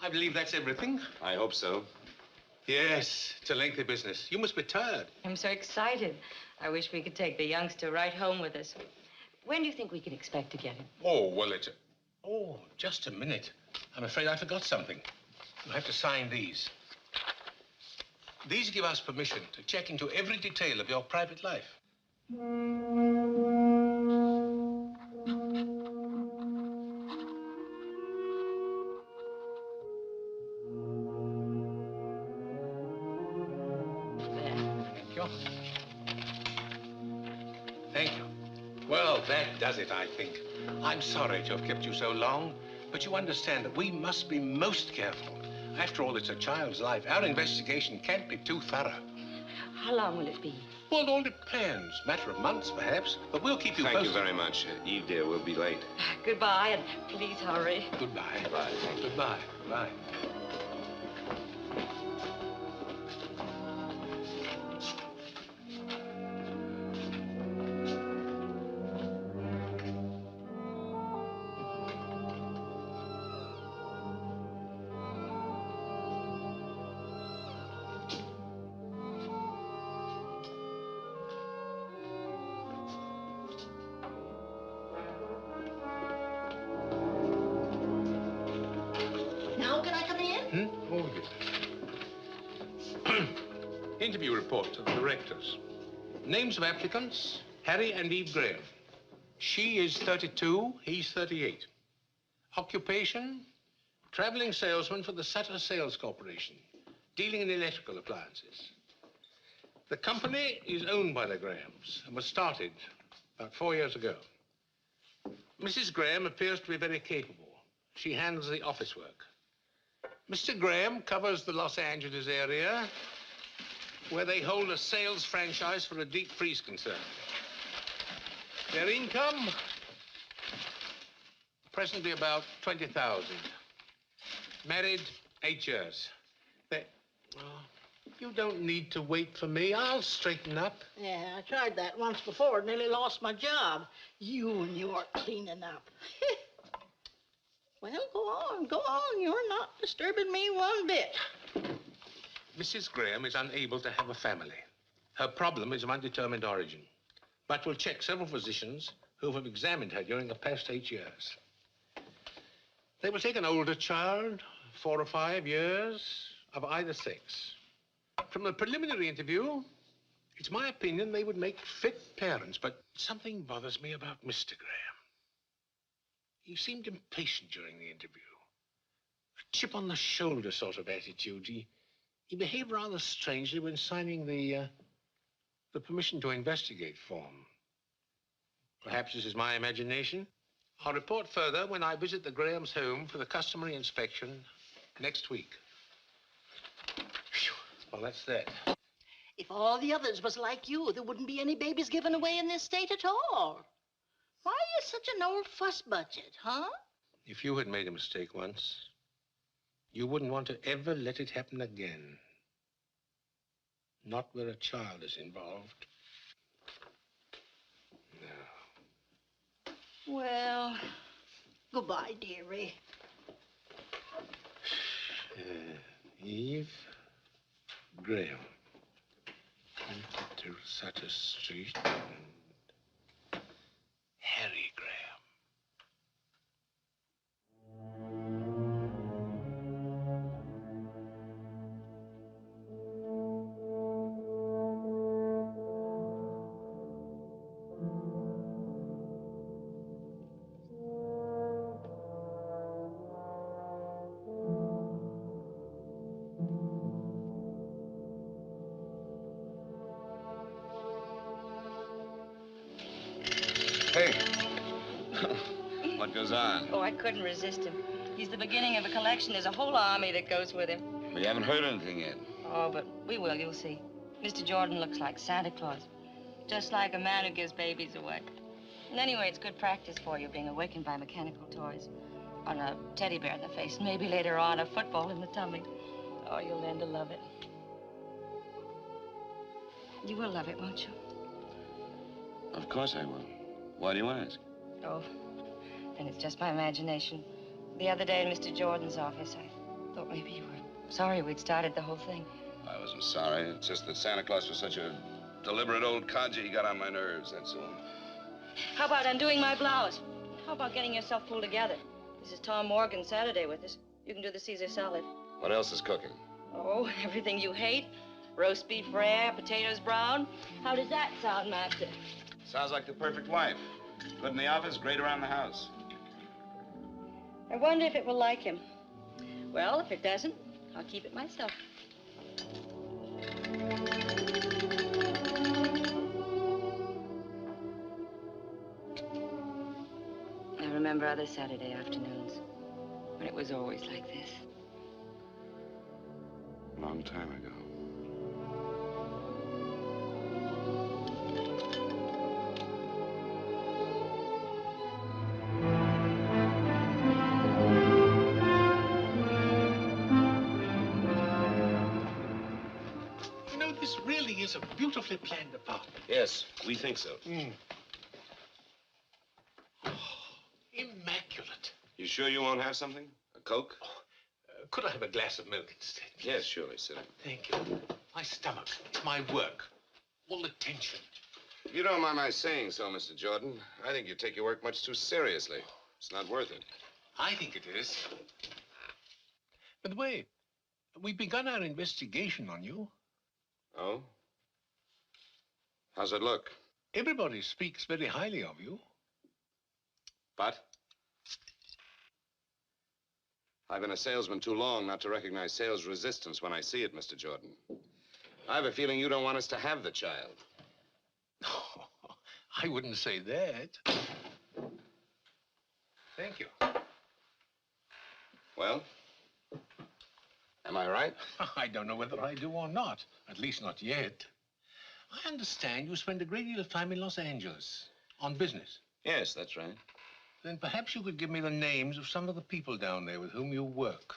I believe that's everything. I hope so. Yes, it's a lengthy business. You must be tired. I'm so excited. I wish we could take the youngster right home with us. When do you think we can expect to get him? Oh, well, it's... Oh, just a minute. I'm afraid I forgot something. You'll have to sign these. These give us permission to check into every detail of your private life. Thank you. Well, that does it, I think. I'm sorry to have kept you so long, but you understand that we must be most careful. After all, it's a child's life. Our investigation can't be too thorough. How long will it be? Well, it all depends. Matter of months, perhaps. But we'll keep you posted. Thank you very much. Eve, dear, we'll be late. Goodbye, and please hurry. Goodbye. Goodbye. Goodbye. Goodbye. Interview report to the directors. Names of applicants, Harry and Eve Graham. She is 32, he's 38. Occupation, traveling salesman for the Sutter Sales Corporation, dealing in electrical appliances. The company is owned by the Grahams and was started about 4 years ago. Mrs. Graham appears to be very capable. She handles the office work. Mr. Graham covers the Los Angeles area, where they hold a sales franchise for a deep freeze concern. Their income, presently about 20,000. Married 8 years. You don't need to wait for me. I'll straighten up. Yeah, I tried that once before. Nearly lost my job. You and your cleaning up. Well, go on, go on. You're not disturbing me one bit. Mrs. Graham is unable to have a family. Her problem is of undetermined origin. But we'll check several physicians who have examined her during the past 8 years. They will take an older child, 4 or 5 years, of either sex. From the preliminary interview, it's my opinion they would make fit parents, but something bothers me about Mr. Graham. He seemed impatient during the interview. A chip on the shoulder sort of attitude. He behaved rather strangely when signing the permission to investigate form. Perhaps this is my imagination. I'll report further when I visit the Grahams' home for the customary inspection next week. Phew. Well, that's that. If all the others was like you, there wouldn't be any babies given away in this state at all. Why are you such an old fuss budget, huh? If you had made a mistake once, you wouldn't want to ever let it happen again. Not where a child is involved. No. Well, goodbye, dearie. Eve Graham. 22 Sutter Street. And Harry Graham. Hey. What goes on? Oh, I couldn't resist him. He's the beginning of a collection. There's a whole army that goes with him. We haven't heard anything yet. Oh, but we will, you'll see. Mr. Jordan looks like Santa Claus. Just like a man who gives babies away. And anyway, it's good practice for you, being awakened by mechanical toys. On a teddy bear in the face, and maybe later on a football in the tummy. Oh, you'll learn to love it. You will love it, won't you? Of course I will. Why do you ask? Oh, then it's just my imagination. The other day in Mr. Jordan's office, I Thought maybe you were sorry we'd started the whole thing. I wasn't sorry. It's just that Santa Claus was such a deliberate old codger. He got on my nerves, that's all. How about undoing my blouse? How about getting yourself pulled together? This is Tom Morgan Saturday with us. You can do the Caesar salad. What else is cooking? Oh, everything you hate. Roast beef rare, potatoes brown. How does that sound, Master? Sounds like the perfect wife. Good in the office, great around the house. I wonder if it will like him. Well, if it doesn't, I'll keep it myself. I remember other Saturday afternoons when it was always like this. A long time ago. You know, this really is a beautifully planned apartment. Yes, we think so. Oh, immaculate. You sure you won't have something? A Coke? Could I have a glass of milk instead? Yes, surely, sit down. Thank you. My stomach, it's my work. All the tension. If you don't mind my saying so, Mr. Jordan, I think you take your work much too seriously. It's not worth it. I think it is. By the way, we've begun our investigation on you. Oh? How's it look? Everybody speaks very highly of you. But? I've been a salesman too long not to recognize sales resistance when I see it, Mr. Jordan. I have a feeling you don't want us to have the child. Oh, I wouldn't say that. Thank you. Well? Am I right? I don't know whether I do or not. At least not yet. I understand you spend a great deal of time in Los Angeles on business. Yes, that's right. Then perhaps you could give me the names of some of the people down there with whom you work.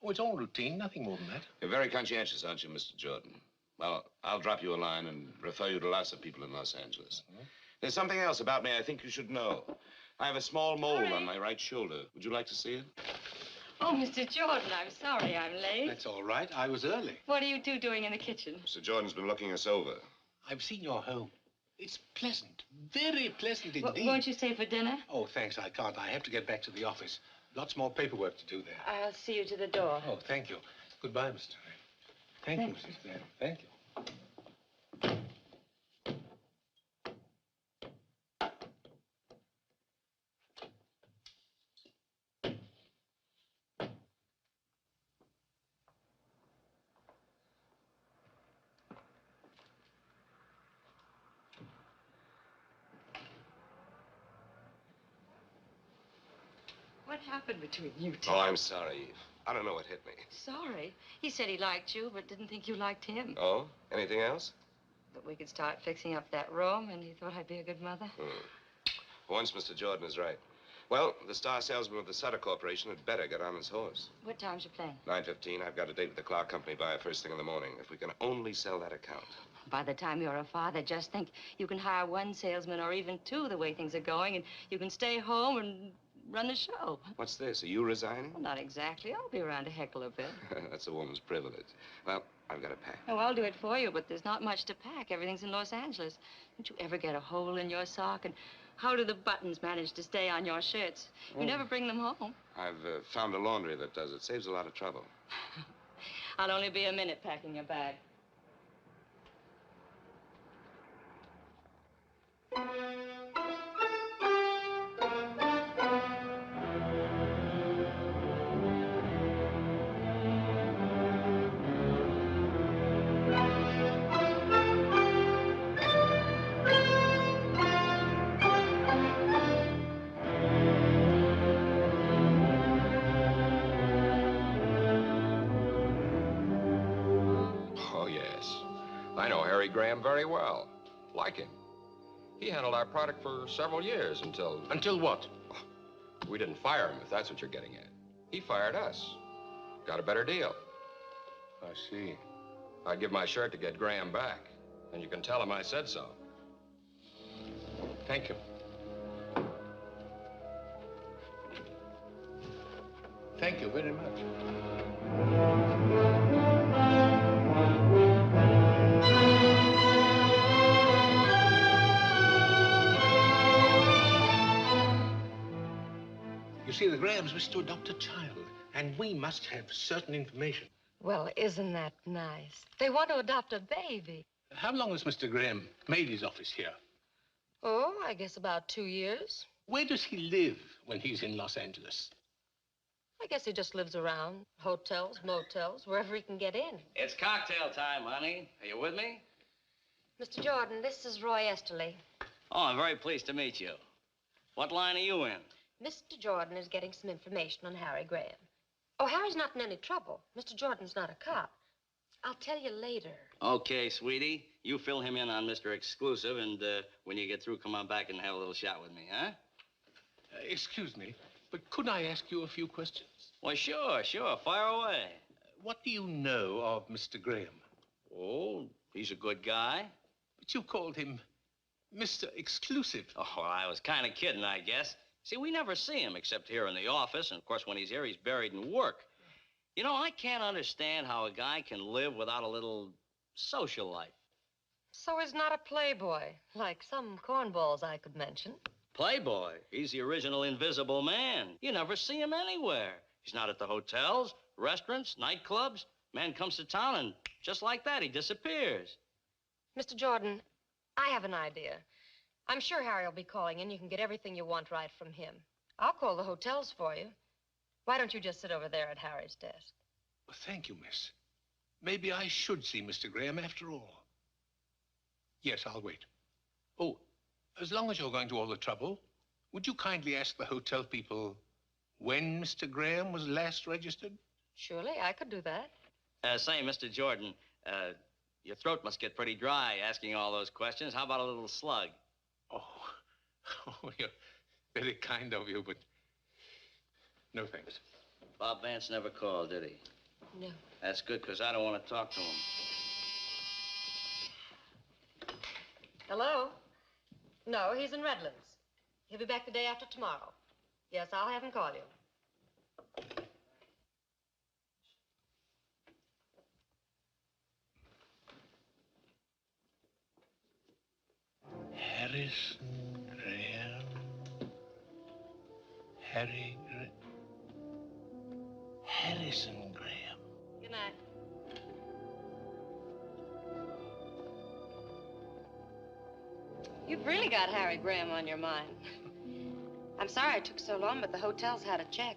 Oh, it's all routine, nothing more than that. You're very conscientious, aren't you, Mr. Jordan? Well, I'll drop you a line and refer you to lots of people in Los Angeles. There's something else about me I think you should know. I have a small mole on my right shoulder. Would you like to see it? Oh, Mr. Jordan, I'm sorry I'm late. That's all right. I was early. What are you two doing in the kitchen? Mr. Jordan's been looking us over. I've seen your home. It's pleasant, very pleasant indeed. Won't you stay for dinner? Oh, thanks, I can't. I have to get back to the office. Lots more paperwork to do there. I'll see you to the door. Oh, thank you. Goodbye, Mr. Thank you, Mrs. Graham. Thank you. What happened between you two? Oh, I'm sorry, Eve. I don't know what hit me. Sorry. He said he liked you, but didn't think you liked him. Oh? Anything else? That we could start fixing up that room, and he thought I'd be a good mother. Once Mr. Jordan is right. Well, the star salesman of the Sutter Corporation had better get on his horse. What time's your plane? 9:15. I've got a date with the Clark Company buyer first thing in the morning. If we can only sell that account. By the time you're a father, just think you can hire one salesman or even two the way things are going, and you can stay home and run the show. What's this? Are you resigning? Well, not exactly. I'll be around to heckle a bit. That's a woman's privilege. Well, I've got to pack. Oh, I'll do it for you, but there's not much to pack. Everything's in Los Angeles. Don't you ever get a hole in your sock? And how do the buttons manage to stay on your shirts? You never bring them home. I've found a laundry that does it. Saves a lot of trouble. I'll only be a minute packing your bag. Oh, yes. I know Harry Graham very well. Like him. He handled our product for several years until... Until what? We didn't fire him, if that's what you're getting at. He fired us. Got a better deal. I see. I'd give my shirt to get Graham back. And you can tell him I said so. Thank you. Thank you very much. You see, the Grahams wish to adopt a child, and we must have certain information. Well, isn't that nice? They want to adopt a baby. How long has Mr. Graham made his office here? Oh, I guess about 2 years. Where does he live when he's in Los Angeles? I guess he just lives around. Hotels, motels, wherever he can get in. It's cocktail time, honey. Are you with me? Mr. Jordan, this is Roy Esterly. Oh, I'm very pleased to meet you. What line are you in? Mr. Jordan is getting some information on Harry Graham. Oh, Harry's not in any trouble. Mr. Jordan's not a cop. I'll tell you later. Okay, sweetie. You fill him in on Mr. Exclusive, and when you get through, come on back and have a little chat with me, huh? Excuse me, but could I ask you a few questions? Well, sure. Fire away. What do you know of Mr. Graham? Oh, he's a good guy. But you called him Mr. Exclusive. Oh, well, I was kind of kidding, I guess. See, we never see him except here in the office, and of course, when he's here, he's buried in work. You know, I can't understand how a guy can live without a little social life. So he's not a playboy, like some cornballs I could mention. Playboy. He's the original Invisible Man. You never see him anywhere. He's not at the hotels, restaurants, nightclubs. Man comes to town, and just like that, he disappears. Mr. Jordan, I have an idea. I'm sure Harry will be calling in. You can get everything you want right from him. I'll call the hotels for you. Why don't you just sit over there at Harry's desk? Well, thank you, miss. Maybe I should see Mr. Graham after all. Yes, I'll wait. Oh, as long as you're going to all the trouble, would you kindly ask the hotel people when Mr. Graham was last registered? Surely, I could do that. Say, Mr. Jordan, your throat must get pretty dry asking all those questions. How about a little slug? Oh, you're very kind of you, but no thanks. Bob Vance never called, did he? No. That's good, because I don't want to talk to him. Hello? No, he's in Redlands. He'll be back the day after tomorrow. Yes, I'll have him call you. Harrison Graham. Harrison Graham. Good night. You've really got Harry Graham on your mind. I'm sorry it took so long, but the hotels had to check.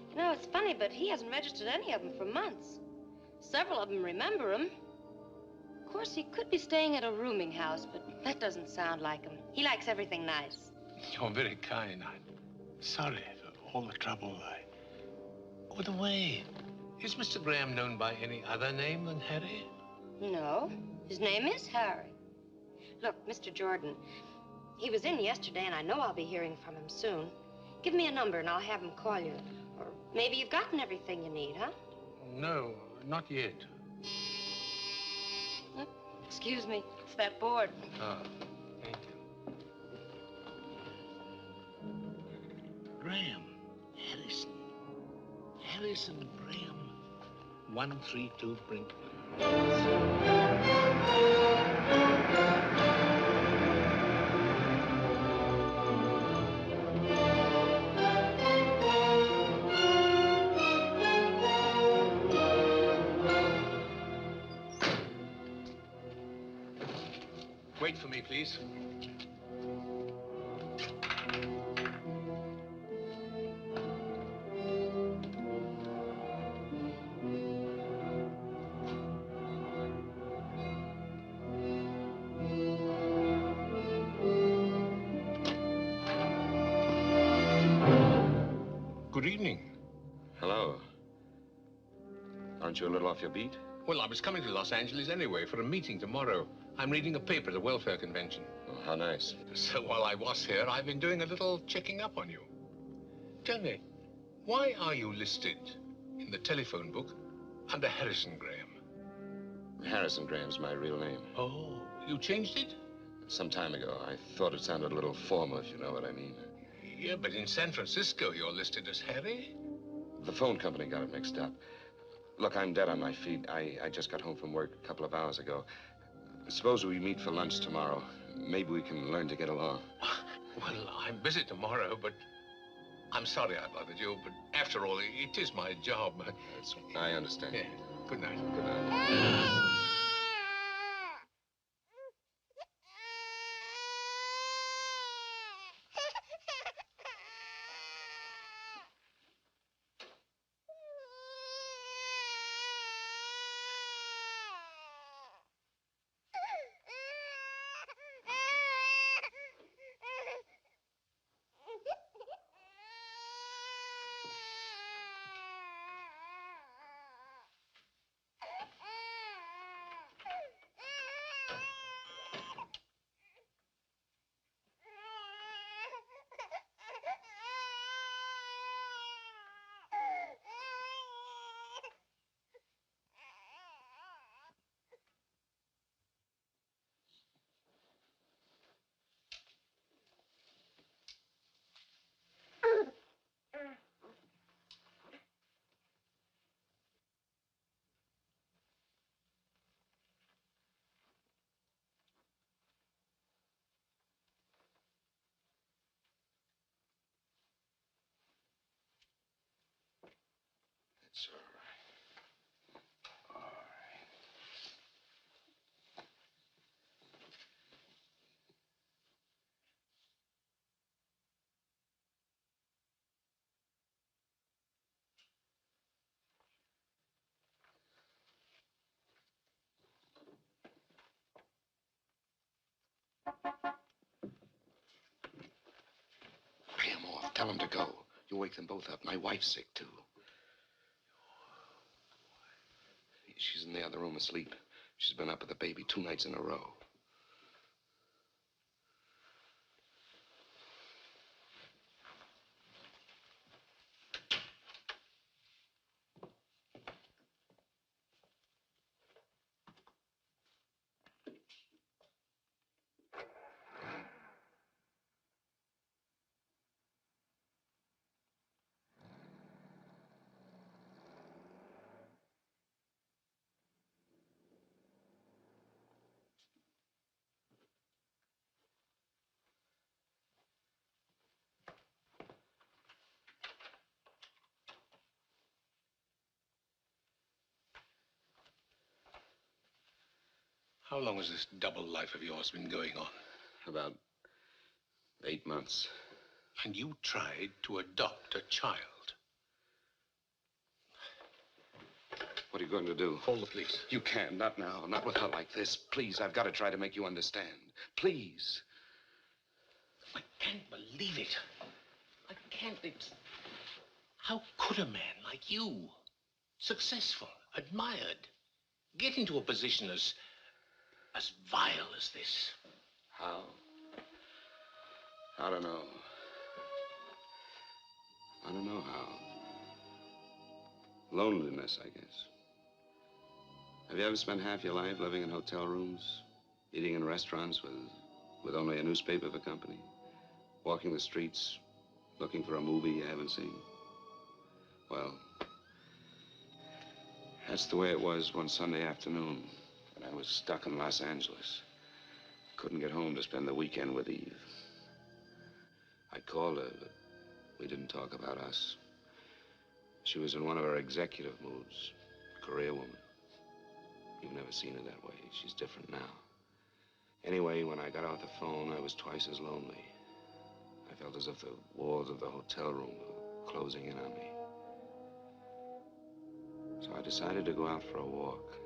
You know, it's funny, but he hasn't registered any of them for months. Several of them remember him. Of course, he could be staying at a rooming house, but that doesn't sound like him. He likes everything nice. You're very kind. I'm sorry for all the trouble. Oh, the way. Is Mr. Graham known by any other name than Harry? No, his name is Harry. Look, Mr. Jordan, he was in yesterday, and I know I'll be hearing from him soon. Give me a number, and I'll have him call you. Or maybe you've gotten everything you need, huh? No, not yet. Excuse me, it's that board. Ah, thank you. Graham. Harrison Graham. 132 Brinkman. Wait for me, please. Good evening. Hello. Aren't you a little off your beat? Well, I was coming to Los Angeles anyway for a meeting tomorrow. I'm reading a paper at a welfare convention. Oh, how nice. So while I was here, I've been doing a little checking up on you. Tell me, why are you listed in the telephone book under Harrison Graham? Harrison Graham's my real name. Oh, you changed it? Some time ago. I thought it sounded a little formal, if you know what I mean. Yeah, but in San Francisco, you're listed as Harry. The phone company got it mixed up. Look, I'm dead on my feet. I just got home from work a couple of hours ago. Suppose we meet for lunch tomorrow. Maybe we can learn to get along. Well, I'm busy tomorrow, but I'm sorry I bothered you. But after all, it is my job. I understand. Yeah. Good night. Good night. It's all right. All right. Pay him off. Tell him to go. You wake them both up. My wife's sick, too. She's in the other room asleep. She's been up with the baby 2 nights in a row. How long has this double life of yours been going on? About 8 months. And you tried to adopt a child. What are you going to do? Call the police. You can't. Not now. Not with her like this. Please, I've got to try to make you understand. Please. I can't believe it. I can't. How could a man like you, successful, admired, get into a position as vile as this? How? I don't know. I don't know how. Loneliness, I guess. Have you ever spent half your life living in hotel rooms, eating in restaurants with only a newspaper for company, walking the streets, looking for a movie you haven't seen? Well, that's the way it was one Sunday afternoon when I was stuck in Los Angeles. Couldn't get home to spend the weekend with Eve. I called her, but we didn't talk about us. She was in one of her executive moods, career woman. You've never seen her that way. She's different now. Anyway, when I got off the phone, I was twice as lonely. I felt as if the walls of the hotel room were closing in on me. So I decided to go out for a walk.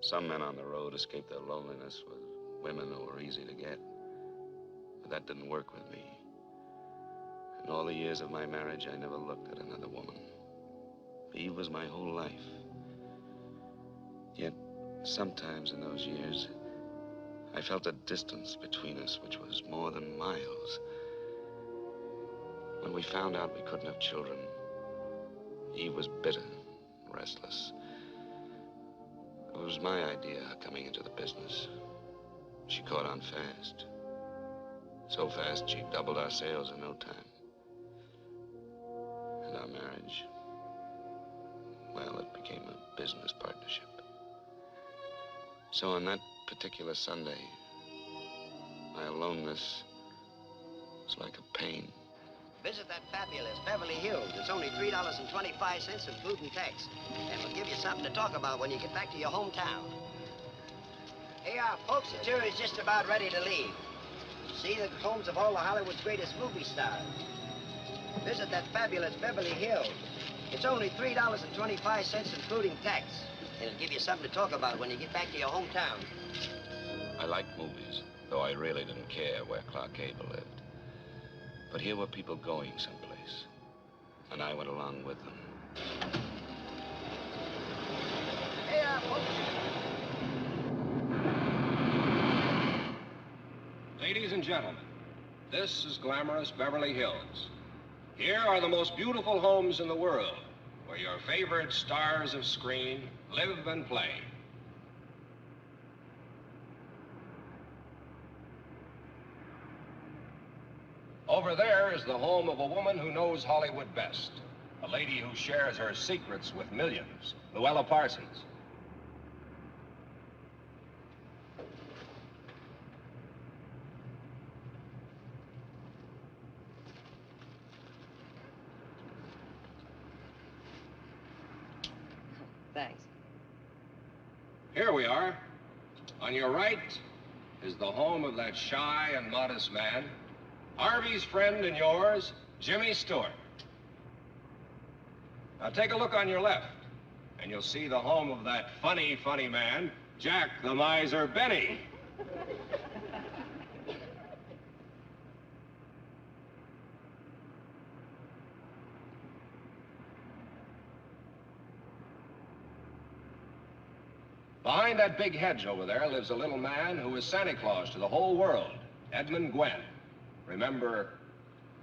Some men on the road escape their loneliness with women who are easy to get. But that didn't work with me. In all the years of my marriage, I never looked at another woman. Eve was my whole life. Yet, sometimes in those years, I felt a distance between us which was more than miles. When we found out we couldn't have children, Eve was bitter, restless. It was my idea coming into the business. She caught on fast. So fast, she doubled our sales in no time. And our marriage, well, it became a business partnership. So on that particular Sunday, my aloneness was like a pain. Visit that fabulous Beverly Hills. It's only $3.25 including tax. And we'll give you something to talk about when you get back to your hometown. Hey, folks, the tour is just about ready to leave. See the homes of all of Hollywood's greatest movie stars. Visit that fabulous Beverly Hills. It's only $3.25 including tax. And it'll give you something to talk about when you get back to your hometown. I liked movies, though I really didn't care where Clark Gable lived. But here were people going someplace, and I went along with them. Hey, folks. Ladies and gentlemen, this is glamorous Beverly Hills. Here are the most beautiful homes in the world, where your favorite stars of screen live and play. Over there is the home of a woman who knows Hollywood best, a lady who shares her secrets with millions, Luella Parsons. Thanks. Here we are. On your right is the home of that shy and modest man, Harvey's friend and yours, Jimmy Stewart. Now take a look on your left, and you'll see the home of that funny, funny man, Jack the Miser Benny. Behind that big hedge over there lives a little man who is Santa Claus to the whole world, Edmund Gwenn. Remember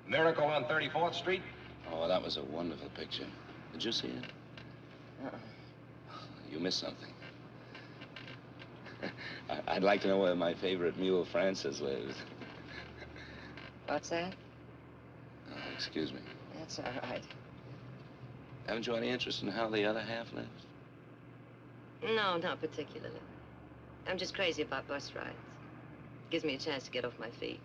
Miracle on 34th Street? Oh, that was a wonderful picture. Did you see it? You missed something. I'd like to know where my favorite mule, Francis, lives. What's that? Oh, excuse me. That's all right. Haven't you any interest in how the other half lives? No, not particularly. I'm just crazy about bus rides. Gives me a chance to get off my feet.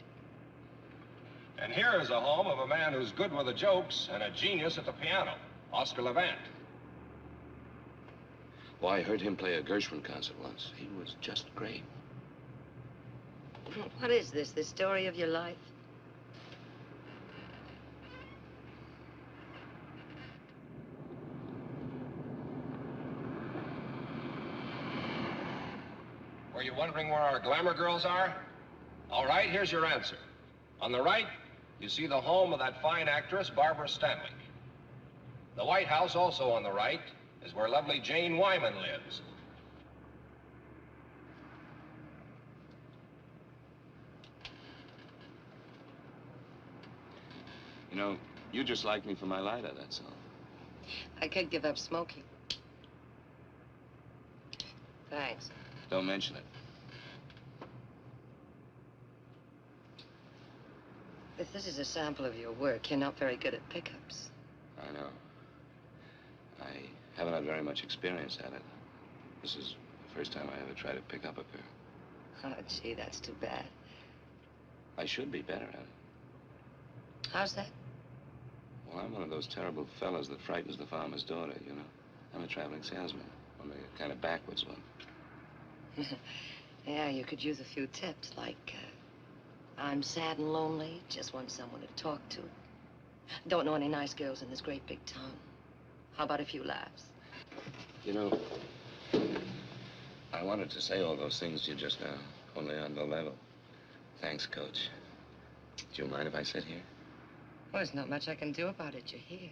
And here is a home of a man who's good with the jokes and a genius at the piano, Oscar Levant. Well, I heard him play a Gershwin concert once. He was just great. What is this, the story of your life? Were you wondering where our glamour girls are? All right, here's your answer. On the right, you see the home of that fine actress, Barbara Stanwyck. The White House, also on the right, is where lovely Jane Wyman lives. You know, you just like me for my lighter, that's all. I could give up smoking. Thanks. Don't mention it. If this is a sample of your work, you're not very good at pickups. I know. I haven't had very much experience at it. This is the first time I ever tried to pick up a girl. Oh, gee, that's too bad. I should be better at it. How's that? Well, I'm one of those terrible fellas that frightens the farmer's daughter, you know. I'm a traveling salesman, only a kind of backwards one. Yeah, you could use a few tips, like, I'm sad and lonely, just want someone to talk to. Don't know any nice girls in this great big town. How about a few laughs? You know, I wanted to say all those things to you just now, only on the level. Thanks, Coach. Do you mind if I sit here? Well, there's not much I can do about it. You're here.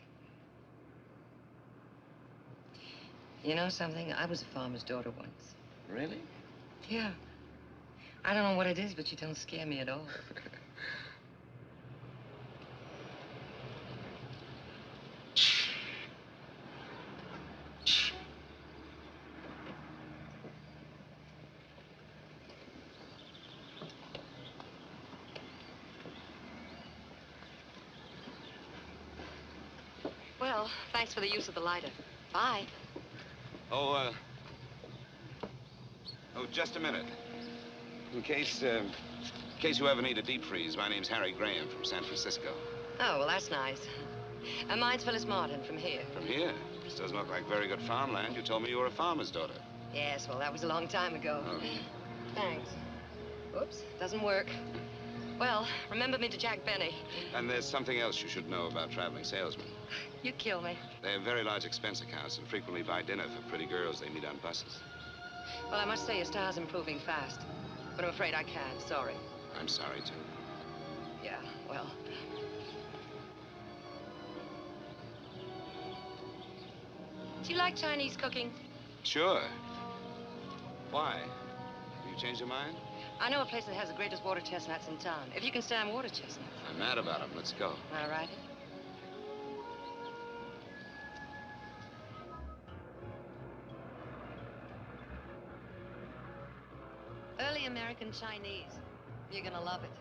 You know something? I was a farmer's daughter once. Really? Yeah. I don't know what it is, but you don't scare me at all. Well, Well, thanks for the use of the lighter. Bye. Oh, just a minute. In case you ever need a deep freeze, my name's Harry Graham from San Francisco. Oh, well, that's nice. Mine's Phyllis Martin from here. From here? This doesn't look like very good farmland. You told me you were a farmer's daughter. Yes, well, that was a long time ago. Oh. Thanks. Oops, doesn't work. Well, remember me to Jack Benny. And there's something else you should know about traveling salesmen. You kill me. They have very large expense accounts and frequently buy dinner for pretty girls they meet on buses. Well, I must say your star's improving fast. But I'm afraid I can't. Sorry. I'm sorry, too. Yeah, well. Do you like Chinese cooking? Sure. Why? Have you changed your mind? I know a place that has the greatest water chestnuts in town. If you can stand water chestnuts. I'm mad about them. Let's go. All right. Early American Chinese. You're gonna love it.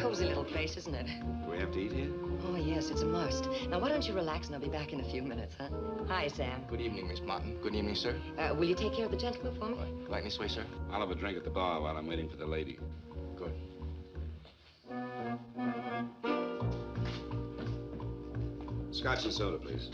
Cozy little place, isn't it? Do we have to eat here? Oh, yes, it's a must. Now, why don't you relax and I'll be back in a few minutes, huh? Hi, Sam. Good evening, Miss Martin. Good evening, sir. Will you take care of the gentleman for me? Right this way, sir. I'll have a drink at the bar while I'm waiting for the lady. Good. Scotch and soda, please.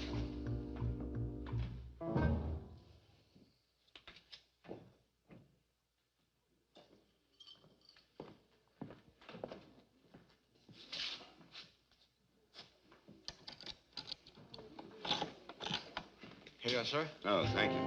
Here you are, sir. Oh, thank you.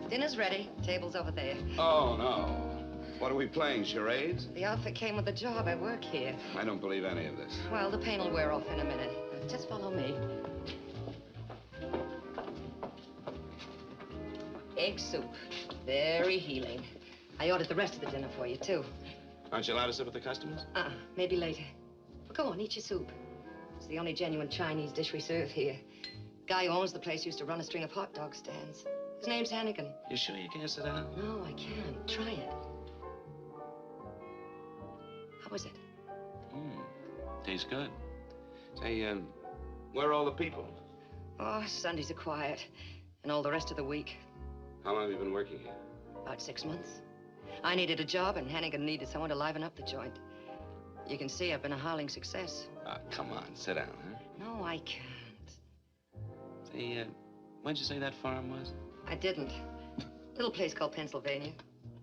Dinner's ready. Table's over there. Oh, no. What are we playing, charades? The outfit came with the job. I work here. I don't believe any of this. Well, the pain will wear off in a minute. Just follow me. Egg soup. Very healing. I ordered the rest of the dinner for you, too. Aren't you allowed to sit with the customers? Maybe later. Well, go on, eat your soup. It's the only genuine Chinese dish we serve here. Guy who owns the place used to run a string of hot dog stands. His name's Hannigan. You sure you can't sit down? No, I can't. Try it. How was it? Tastes good. Say, where are all the people? Oh, Sundays are quiet. And all the rest of the week. How long have you been working here? About 6 months. I needed a job, and Hannigan needed someone to liven up the joint. You can see I've been a howling success. Come on, sit down, huh? No, I can't. Say, where'd you say that farm was? I didn't. Little place called Pennsylvania.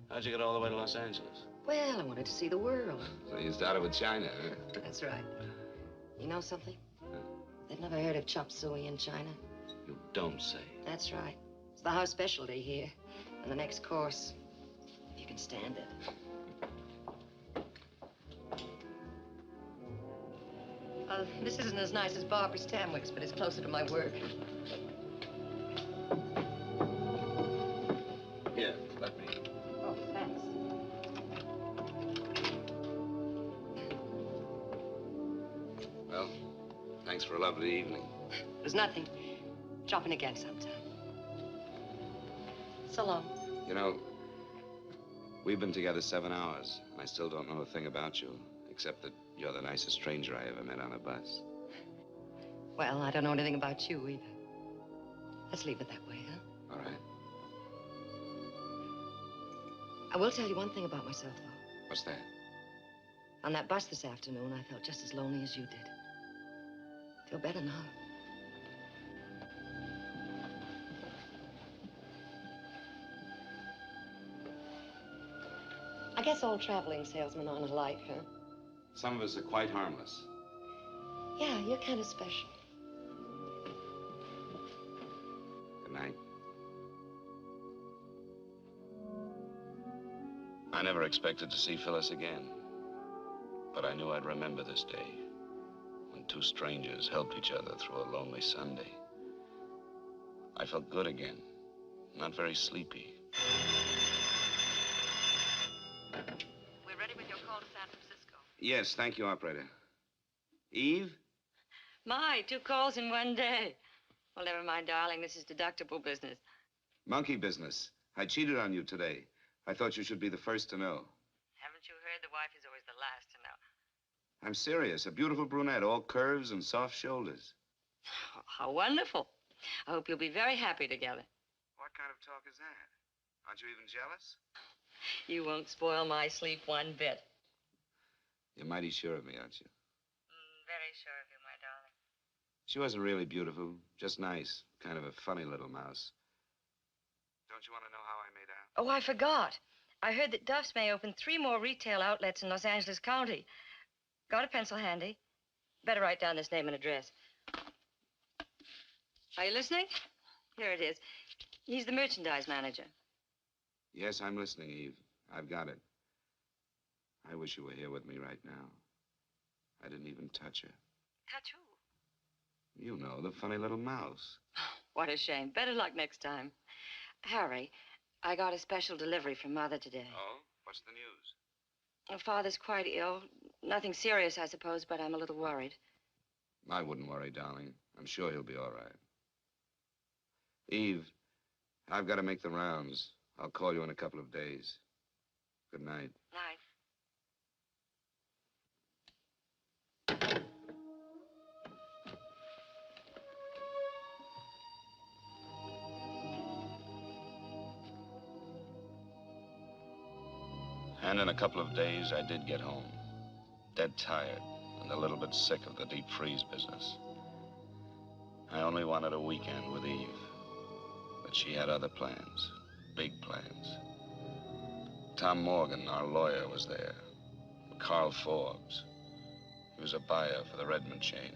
How'd you get all the way to Los Angeles? Well, I wanted to see the world. So you started with China, huh? That's right. You know something? They've never heard of chop suey in China. You don't say. That's right. It's the house specialty here. And the next course, if you can stand it. This isn't as nice as Barbara Stanwyck's, but it's closer to my work. Here, let me. Oh, thanks. Well, thanks for a lovely evening. There's nothing. Drop in again sometime. So long. You know, we've been together 7 hours, and I still don't know a thing about you, except that you're the nicest stranger I ever met on a bus. Well, I don't know anything about you either. Let's leave it that way, huh? All right. I will tell you one thing about myself, though. What's that? On that bus this afternoon, I felt just as lonely as you did. Feel better now. I guess all traveling salesmen aren't alike, huh? Some of us are quite harmless. Yeah, you're kind of special. Good night. I never expected to see Phyllis again. But but I knew I'd remember this day when two strangers helped each other through a lonely Sunday. I felt good again, not very sleepy. We're ready with your call to San Francisco. Yes, thank you, operator. Eve? My, 2 calls in one day. Well, never mind, darling. This is deductible business. Monkey business. I cheated on you today. I thought you should be the first to know. Haven't you heard? The wife is always the last to know. I'm serious. A beautiful brunette, all curves and soft shoulders. Oh, how wonderful. I hope you'll be very happy together. What kind of talk is that? Aren't you even jealous? You won't spoil my sleep one bit. You're mighty sure of me, aren't you? Very sure of you, my darling. She wasn't really beautiful, just nice. Kind of a funny little mouse. Don't you want to know how I made out? Oh, I forgot. I heard that Duff's may open 3 more retail outlets in Los Angeles County. Got a pencil handy? Better write down this name and address. Are you listening? Here it is. He's the merchandise manager. Yes, I'm listening, Eve. I've got it. I wish you were here with me right now. I didn't even touch her. Touch who? You know, the funny little mouse. What a shame. Better luck next time. Harry, I got a special delivery from Mother today. Oh? What's the news? Her father's quite ill. Nothing serious, I suppose, but I'm a little worried. I wouldn't worry, darling. I'm sure he'll be all right. Eve, I've got to make the rounds. I'll call you in a couple of days. Good night. Night. And in a couple of days, I did get home. Dead tired and a little bit sick of the deep freeze business. I only wanted a weekend with Eve. But she had other plans, big plans. Tom Morgan, our lawyer, was there. Carl Forbes. He was a buyer for the Redmond chain.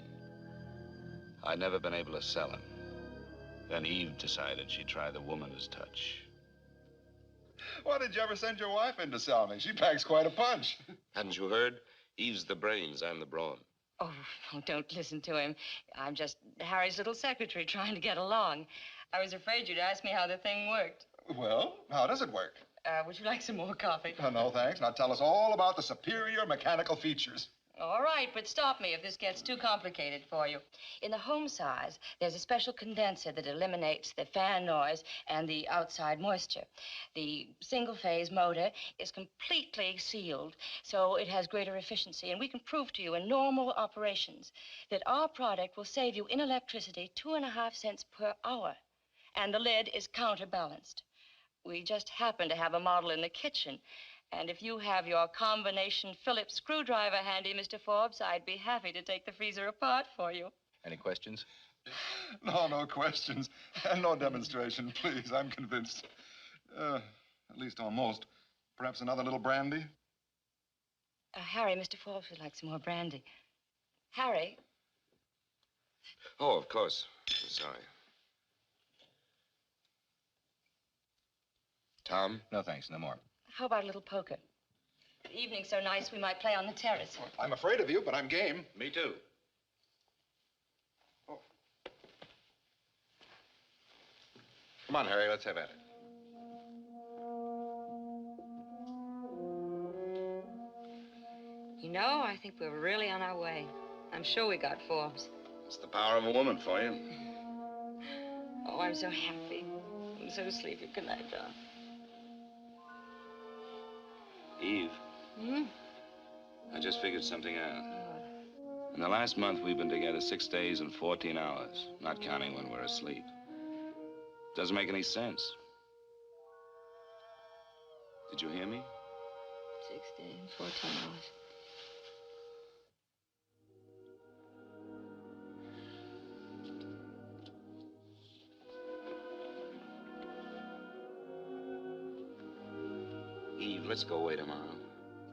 I'd never been able to sell him. Then Eve decided she'd try the woman's touch. Why did you ever send your wife in to sell me? She packs quite a punch. Hadn't you heard? Eve's the brains, I'm the brawn. Oh, don't listen to him. I'm just Harry's little secretary trying to get along. I was afraid you'd ask me how the thing worked. Well, how does it work? Would you like some more coffee? Oh, no, thanks. Now tell us all about the superior mechanical features. All right, but stop me if this gets too complicated for you. In the home size, there's a special condenser that eliminates the fan noise and the outside moisture. The single-phase motor is completely sealed, so it has greater efficiency, and we can prove to you in normal operations that our product will save you in electricity 2.5 cents per hour, and the lid is counterbalanced. We just happen to have a model in the kitchen. And if you have your combination Phillips screwdriver handy, Mr. Forbes, I'd be happy to take the freezer apart for you. Any questions? No questions. And no demonstration, please. I'm convinced. At least almost. Perhaps another little brandy? Harry, Mr. Forbes would like some more brandy. Harry? Oh, of course. Sorry. Tom? No, thanks. No more. How about a little poker? The evening's so nice, we might play on the terrace. I'm afraid of you, but I'm game. Me too. Oh. Come on, Harry. Let's have at it. You know, I think we're really on our way. I'm sure we got Forbes. It's the power of a woman for you. Oh, I'm so happy. I'm so sleepy. Good night, Don. Eve, I just figured something out. In the last month, we've been together 6 days and 14 hours, not counting when we're asleep. Doesn't make any sense. Did you hear me? 6 days, 14 hours. Eve, let's go away tomorrow.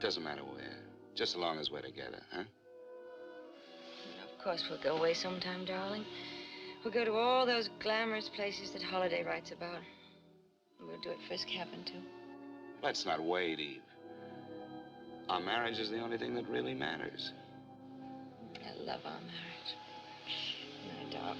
Doesn't matter where. Just so long as we're together, huh? Of course, we'll go away sometime, darling. We'll go to all those glamorous places that Holiday writes about. We'll do it Frisk happened to. Let's not wait, Eve. Our marriage is the only thing that really matters. I love our marriage. My dog.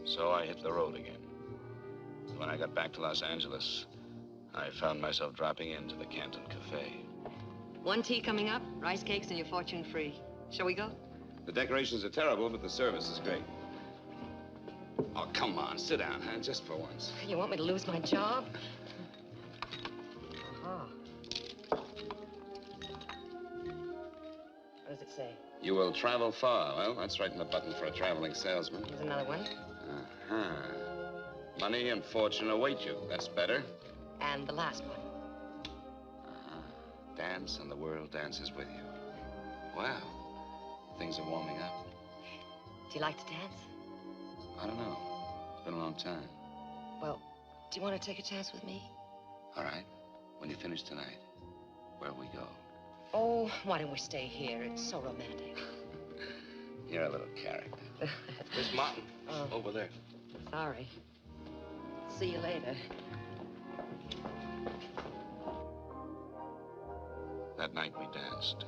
So I hit the road again. When I got back to Los Angeles, I found myself dropping into the Canton Cafe. One tea coming up, rice cakes, and your fortune free. Shall we go? The decorations are terrible, but the service is great. Oh, come on, sit down, huh? Just for once. You want me to lose my job? Uh-huh. What does it say? You will travel far. Well, that's right in the button for a traveling salesman. Here's another one. Uh-huh. Money and fortune await you. That's better. And the last one. Dance and the world dances with you. Wow. Things are warming up. Do you like to dance? I don't know. It's been a long time. Well, do you want to take a chance with me? All right. When you finish tonight, where'll we go? Oh, why don't we stay here? It's so romantic. You're a little character. Miss Martin, Oh. over there. Sorry. See you later. That night we danced.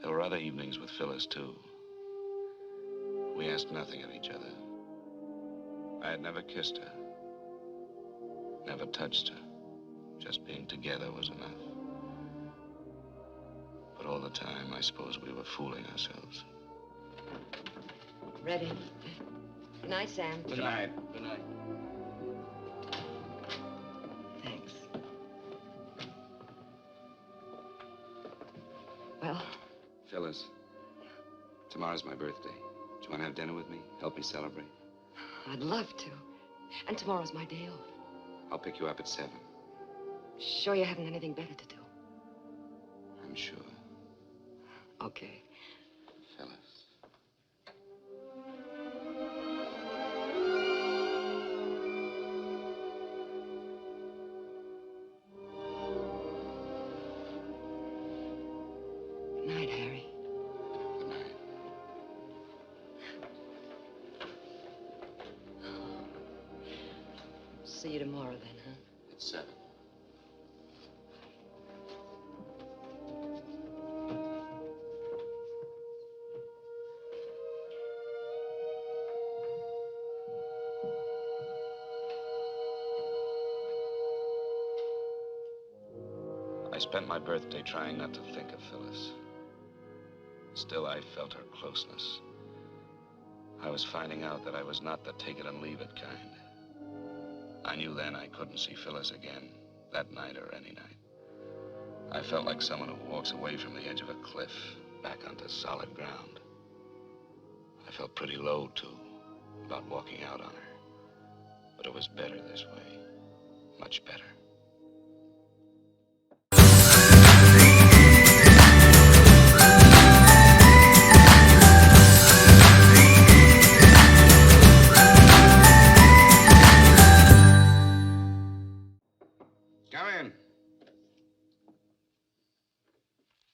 There were other evenings with Phyllis, too. We asked nothing of each other. I had never kissed her, never touched her. Just being together was enough. But all the time, I suppose we were fooling ourselves. Ready. Good night, Sam. Good night. Good night. Thanks. Well, Phyllis, tomorrow's my birthday. Do you want to have dinner with me? Help me celebrate? I'd love to. And tomorrow's my day off. I'll pick you up at 7. Sure you haven't anything better to do? I'm sure. Okay. Phyllis. Good night, Harry. Good night. See you tomorrow then, huh? At 7. I spent my birthday trying not to think of Phyllis. Still, I felt her closeness. I was finding out that I was not the take-it-and-leave-it kind. I knew then I couldn't see Phyllis again, that night or any night. I felt like someone who walks away from the edge of a cliff, back onto solid ground. I felt pretty low, too, about walking out on her. But it was better this way, much better. Come in.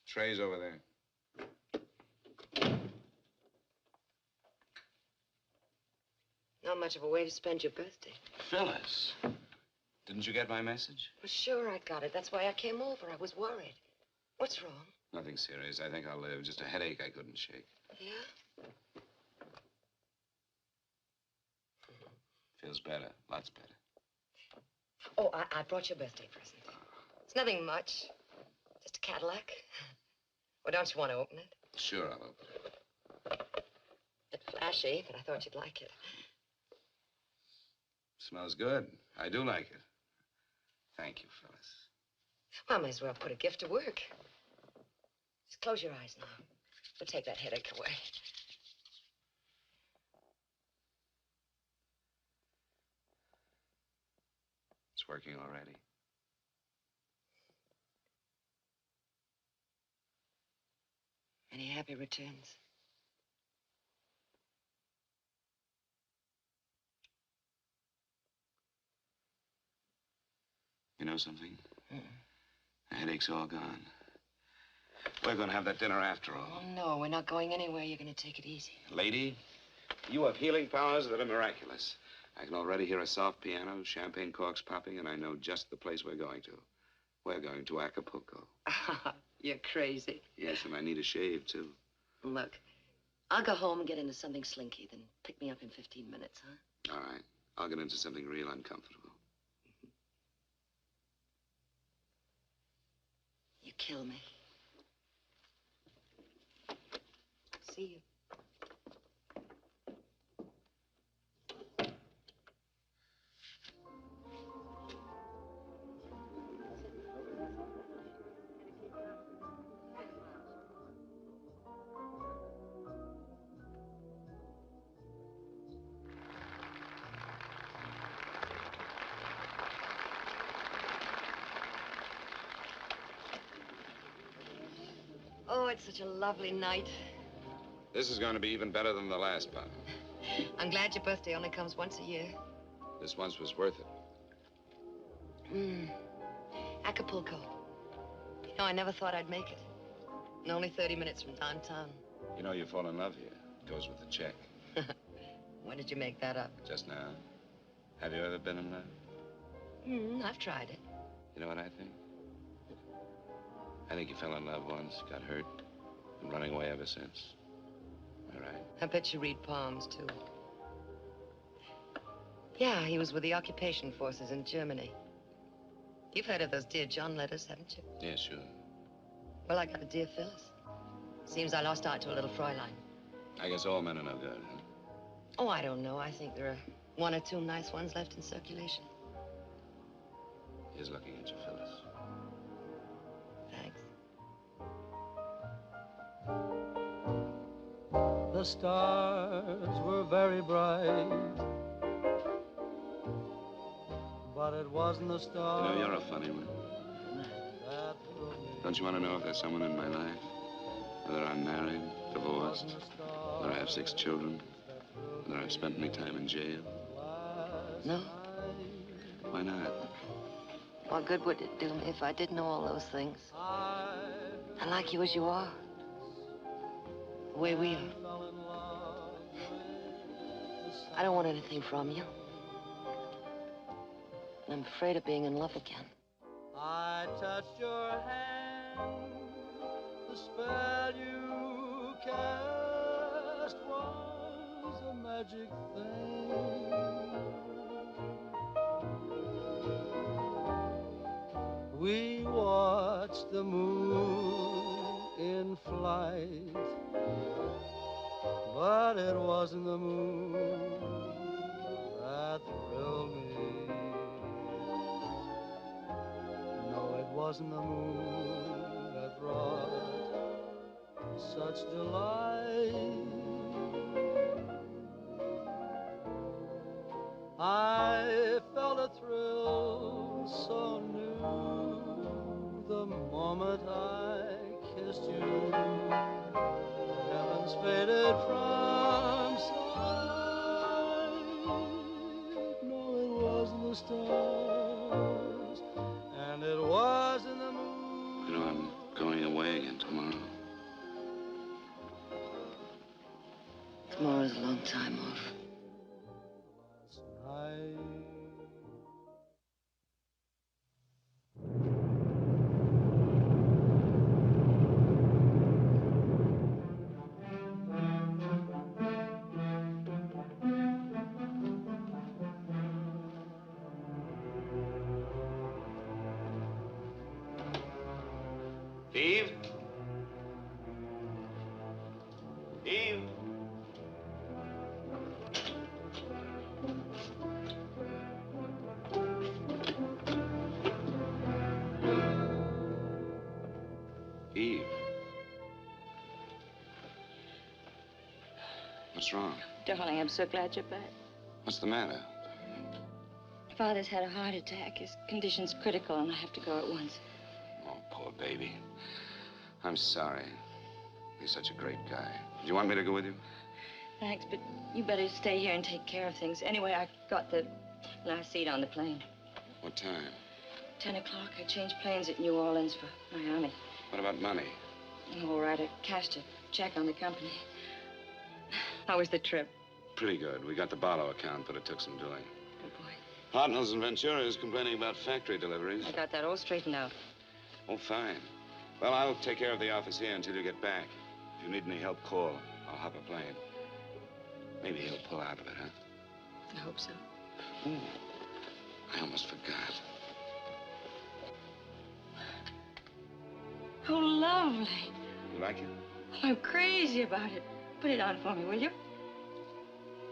Tray's over there. Not much of a way to spend your birthday. Phyllis, didn't you get my message? Well, sure I got it. That's why I came over. I was worried. What's wrong? Nothing serious. I think I'll live. Just a headache I couldn't shake. Yeah? Feels better. Lots better. Oh, I brought you a birthday present. It's nothing much. Just a Cadillac. Well, don't you want to open it? Sure, I'll open it. A bit flashy, but I thought you'd like it. Smells good. I do like it. Thank you, Phyllis. Well, I may as well put a gift to work. Just close your eyes now. We'll take that headache away. It's working already. Any happy returns? You know something? The headache's all gone. We're going to have that dinner after all. Oh, no, we're not going anywhere. You're going to take it easy. Lady, you have healing powers that are miraculous. I can already hear a soft piano, champagne corks popping, and I know just the place we're going to. We're going to Acapulco. You're crazy. Yes, and I need a shave, too. Look, I'll go home and get into something slinky, then pick me up in 15 minutes, huh? All right. I'll get into something real uncomfortable. You kill me. See you. Oh, it's such a lovely night. This is going to be even better than the last part. I'm glad your birthday only comes once a year. This once was worth it. Acapulco. You know, I never thought I'd make it. And only 30 minutes from downtown. You know you fall in love here. It goes with the check. When did you make that up? Just now. Have you ever been in love? I've tried it. You know what I think? I think you fell in love once, got hurt, and running away ever since. All right. I bet you read palms, too. Yeah, he was with the occupation forces in Germany. You've heard of those Dear John letters, haven't you? Yeah, sure. Well, I got a Dear Phyllis. Seems I lost out to a little Fräulein. I guess all men are no good, huh? Oh, I don't know. I think there are one or two nice ones left in circulation. Here's looking at you, Phyllis. Thanks. The stars were very bright, but it wasn't the stars. You know, you're a funny one. Don't you want to know if there's someone in my life? Whether I'm married, divorced, whether I have 6 children, whether I've spent any time in jail? No? Why not? What good would it do me if I did know all those things? I like you as you are. The way we are. I don't want anything from you. And I'm afraid of being in love again. I touched your hand, the spell you cast was a magic thing. We watched the moon in flight, but it wasn't the moon that thrilled me. No, it wasn't the moon that brought such delight. I felt a thrill so new the moment I kissed you. Heavens faded from sight. No, it wasn't the stars, and it wasn't the moon. You know, I'm going away again tomorrow. Tomorrow's a long time off. Eve? Eve? Eve? What's wrong? Darling, I'm so glad you're back. What's the matter? Father's had a heart attack. His condition's critical, and I have to go at once. Oh, poor baby. I'm sorry. He's such a great guy. Do you want me to go with you? Thanks, but you better stay here and take care of things. Anyway, I got the last seat on the plane. What time? 10 o'clock. I changed planes at New Orleans for Miami. What about money? All right, I cashed a check on the company. How was the trip? Pretty good. We got the Barlow account, but it took some doing. Good boy. Hartnell's and Ventura is complaining about factory deliveries. I got that all straightened out. Oh, fine. Well, I'll take care of the office here until you get back. If you need any help, call. I'll hop a plane. Maybe he'll pull out of it, huh? I hope so. Ooh, I almost forgot. Oh, lovely. You like it? I'm crazy about it. Put it on for me, will you?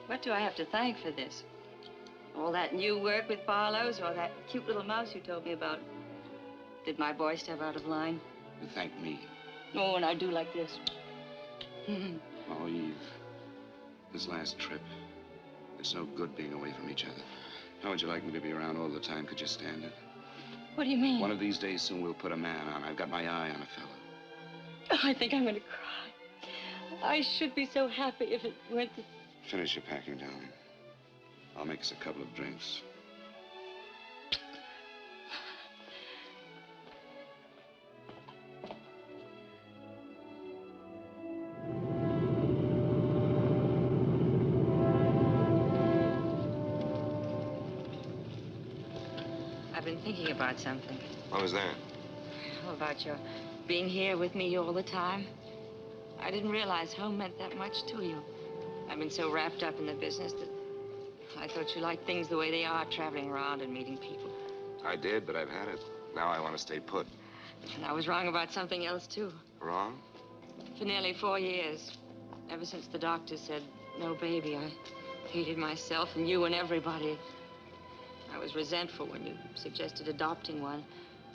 What do I have to thank for this? All that new work with Barlow's or that cute little mouse you told me about? Did my boy step out of line? You thank me. Oh, and I do like this. Oh, Eve. This last trip. It's no good being away from each other. How would you like me to be around all the time? Could you stand it? What do you mean? One of these days soon we'll put a man on. I've got my eye on a fellow. Oh, I think I'm going to cry. I should be so happy if it weren't that... Finish your packing, darling. I'll make us a couple of drinks. I've been thinking about something. What was that? About your being here with me all the time. I didn't realize home meant that much to you. I've been so wrapped up in the business that I thought you liked things the way they are, traveling around and meeting people. I did, but I've had it. Now I want to stay put. And I was wrong about something else, too. Wrong? For nearly 4 years, ever since the doctor said, no baby, I hated myself and you and everybody. I was resentful when you suggested adopting one.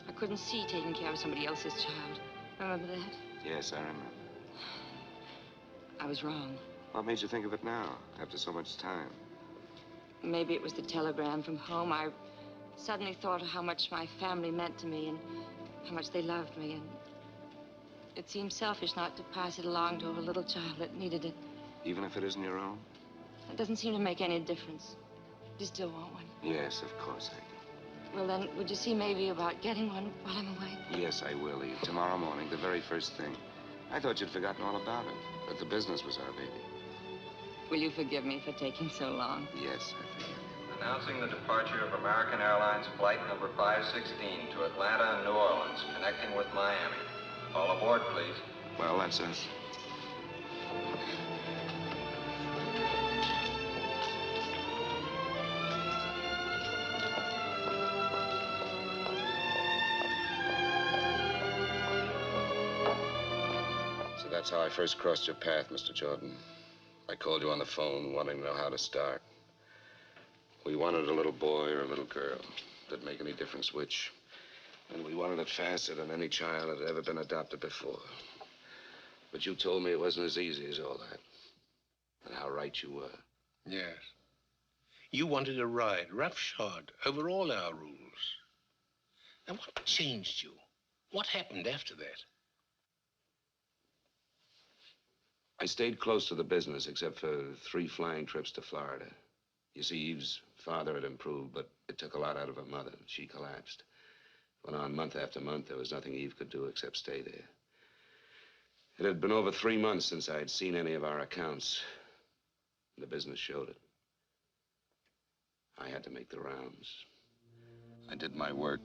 I couldn't see taking care of somebody else's child. Remember that? Yes, I remember. I was wrong. What made you think of it now, after so much time? Maybe it was the telegram from home. I suddenly thought of how much my family meant to me and how much they loved me. And it seemed selfish not to pass it along to a little child that needed it. Even if it isn't your own? It doesn't seem to make any difference. You still want one? Yes, of course I do. Well, then, would you see maybe about getting one while I'm away? Yes, I will, Eve. Tomorrow morning, the very first thing. I thought you'd forgotten all about it, that the business was our baby. Will you forgive me for taking so long? Yes, I forgive you. Announcing the departure of American Airlines Flight number 516 to Atlanta and New Orleans, connecting with Miami. All aboard, please. Well, that's us. So that's how I first crossed your path, Mr. Jordan. I called you on the phone, wanting to know how to start. We wanted a little boy or a little girl. Didn't make any difference which. And we wanted it faster than any child had ever been adopted before. But you told me it wasn't as easy as all that. And how right you were. Yes. You wanted a ride, roughshod, over all our rules. Now, what changed you? What happened after that? I stayed close to the business, except for 3 flying trips to Florida. You see, Eve's father had improved, but it took a lot out of her mother. She collapsed. Went on month after month. There was nothing Eve could do except stay there. It had been over 3 months since I'd seen any of our accounts. The business showed it. I had to make the rounds. I did my work.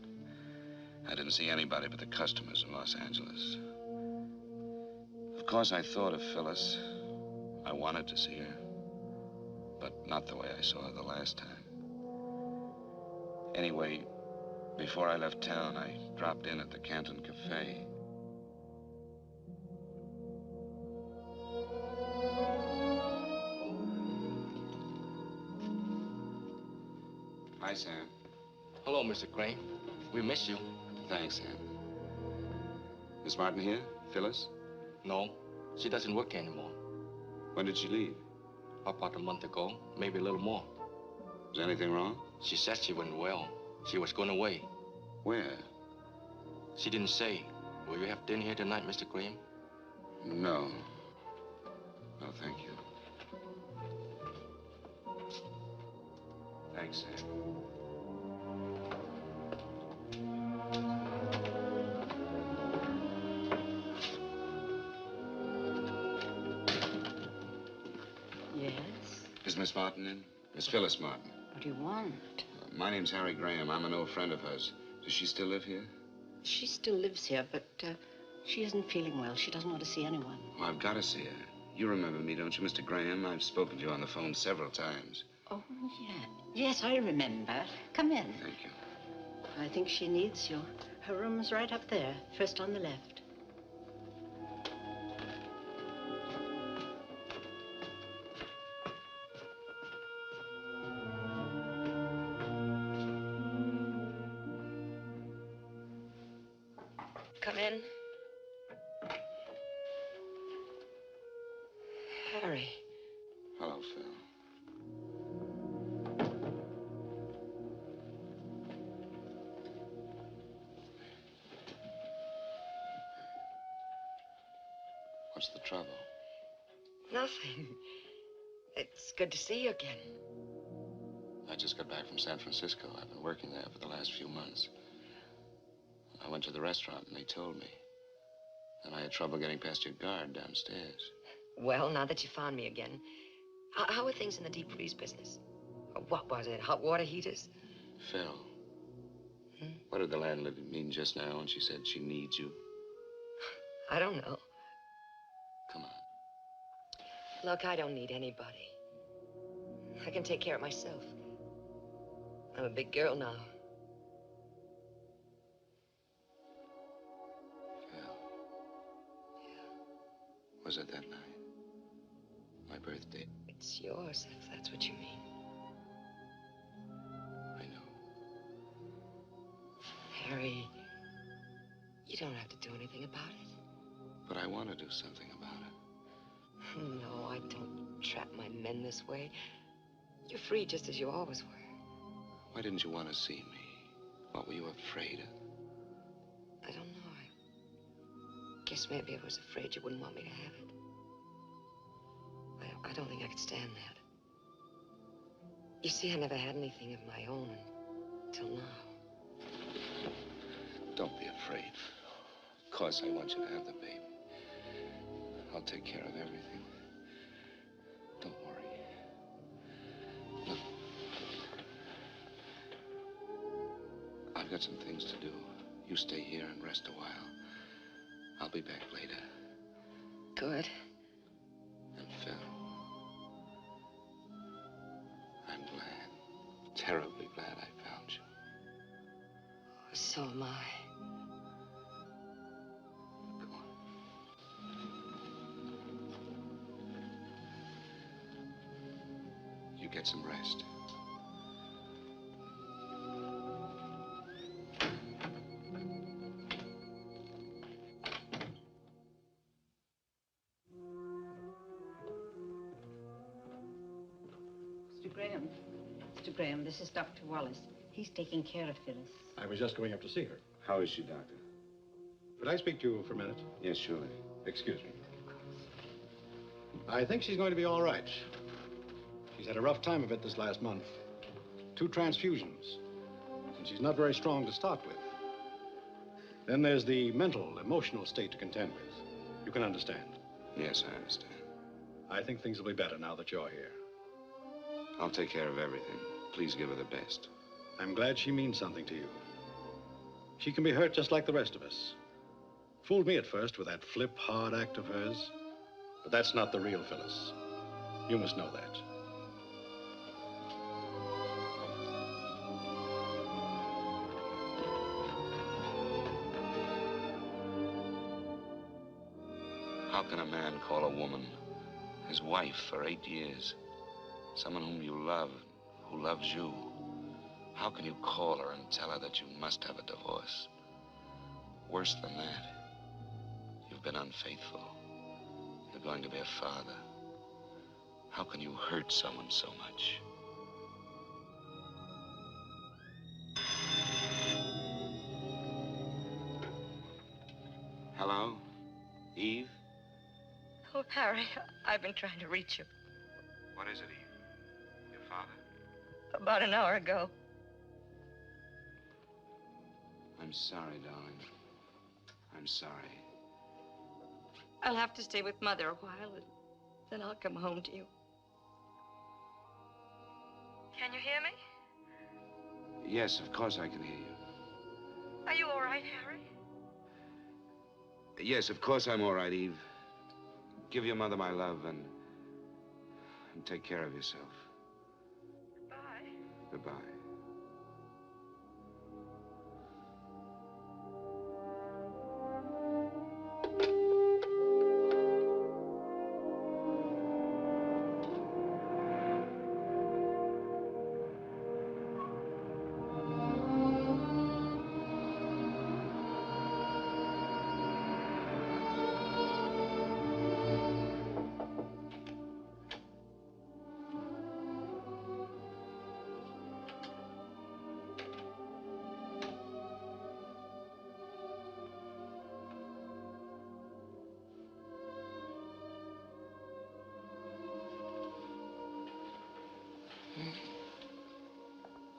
I didn't see anybody but the customers in Los Angeles. Of course, I thought of Phyllis. I wanted to see her, but not the way I saw her the last time. Anyway, before I left town, I dropped in at the Canton Cafe. Hi, Sam. Hello, Mr. Crane. We miss you. Thanks, Sam. Miss Martin here? Phyllis? No, she doesn't work anymore. When did she leave? About a month ago, maybe a little more. Was anything wrong? She said she wasn't well. She was going away. Where? She didn't say. Will you have dinner here tonight, Mr. Graham? No. No, thank you. Thanks, Sam. Is Miss Martin in? Miss Phyllis Martin. What do you want? My name's Harry Graham. I'm an old friend of hers. Does she still live here? She still lives here, but she isn't feeling well. She doesn't want to see anyone. Well, I've got to see her. You remember me, don't you, Mr. Graham? I've spoken to you on the phone several times. Oh, yeah. Yes, I remember. Come in. Thank you. I think she needs you. Her room's right up there, first on the left. Come in. Harry. Hello, Phil. What's the trouble? Nothing. It's good to see you again. I just got back from San Francisco. I've been working there for the last few months. I went to the restaurant and they told me. And I had trouble getting past your guard downstairs. Well, now that you found me again, how are things in the deep freeze business? What was it, hot water heaters? Phil, what did the landlady mean just now when she said she needs you? I don't know. Come on. Look, I don't need anybody. I can take care of myself. I'm a big girl now. Phil. Was it that night? My birthday? It's yours, if that's what you mean. I know. Harry, you don't have to do anything about it. But I want to do something about it. No, I don't trap my men this way. You're free just as you always were. Why didn't you want to see me? What were you afraid of? I don't know. I guess maybe I was afraid you wouldn't want me to have it. I don't think I could stand that. You see, I never had anything of my own until now. Don't be afraid. Of course I want you to have the baby. I'll take care of everything. Don't worry. Look. I've got some things to do. You stay here and rest a while. I'll be back later. Good. And Phil, I'm glad, terribly glad I found you. So am I. Come on. You get some rest. Mr. Graham, this is Dr. Wallace. He's taking care of Phyllis. I was just going up to see her. How is she, Doctor? Could I speak to you for a minute? Yes, surely. Excuse me. I think she's going to be all right. She's had a rough time of it this last month. 2 transfusions. And she's not very strong to start with. Then there's the mental, emotional state to contend with. You can understand. Yes, I understand. I think things will be better now that you're here. I'll take care of everything. Please give her the best. I'm glad she means something to you. She can be hurt just like the rest of us. Fooled me at first with that flip, hard act of hers. But that's not the real Phyllis. You must know that. How can a man call a woman his wife for 8 years? Someone whom you love, who loves you. How can you call her and tell her that you must have a divorce? Worse than that, you've been unfaithful. You're going to be a father. How can you hurt someone so much? Hello? Eve? Oh, Harry, I've been trying to reach you What is it, Eve? Your father? about an hour ago. I'm sorry, darling. I'm sorry. I'll have to stay with Mother a while, and then I'll come home to you. Can you hear me? Yes, of course I can hear you. Are you all right, Harry? Yes, of course I'm all right, Eve. Give your mother my love and take care of yourself. Goodbye. Goodbye.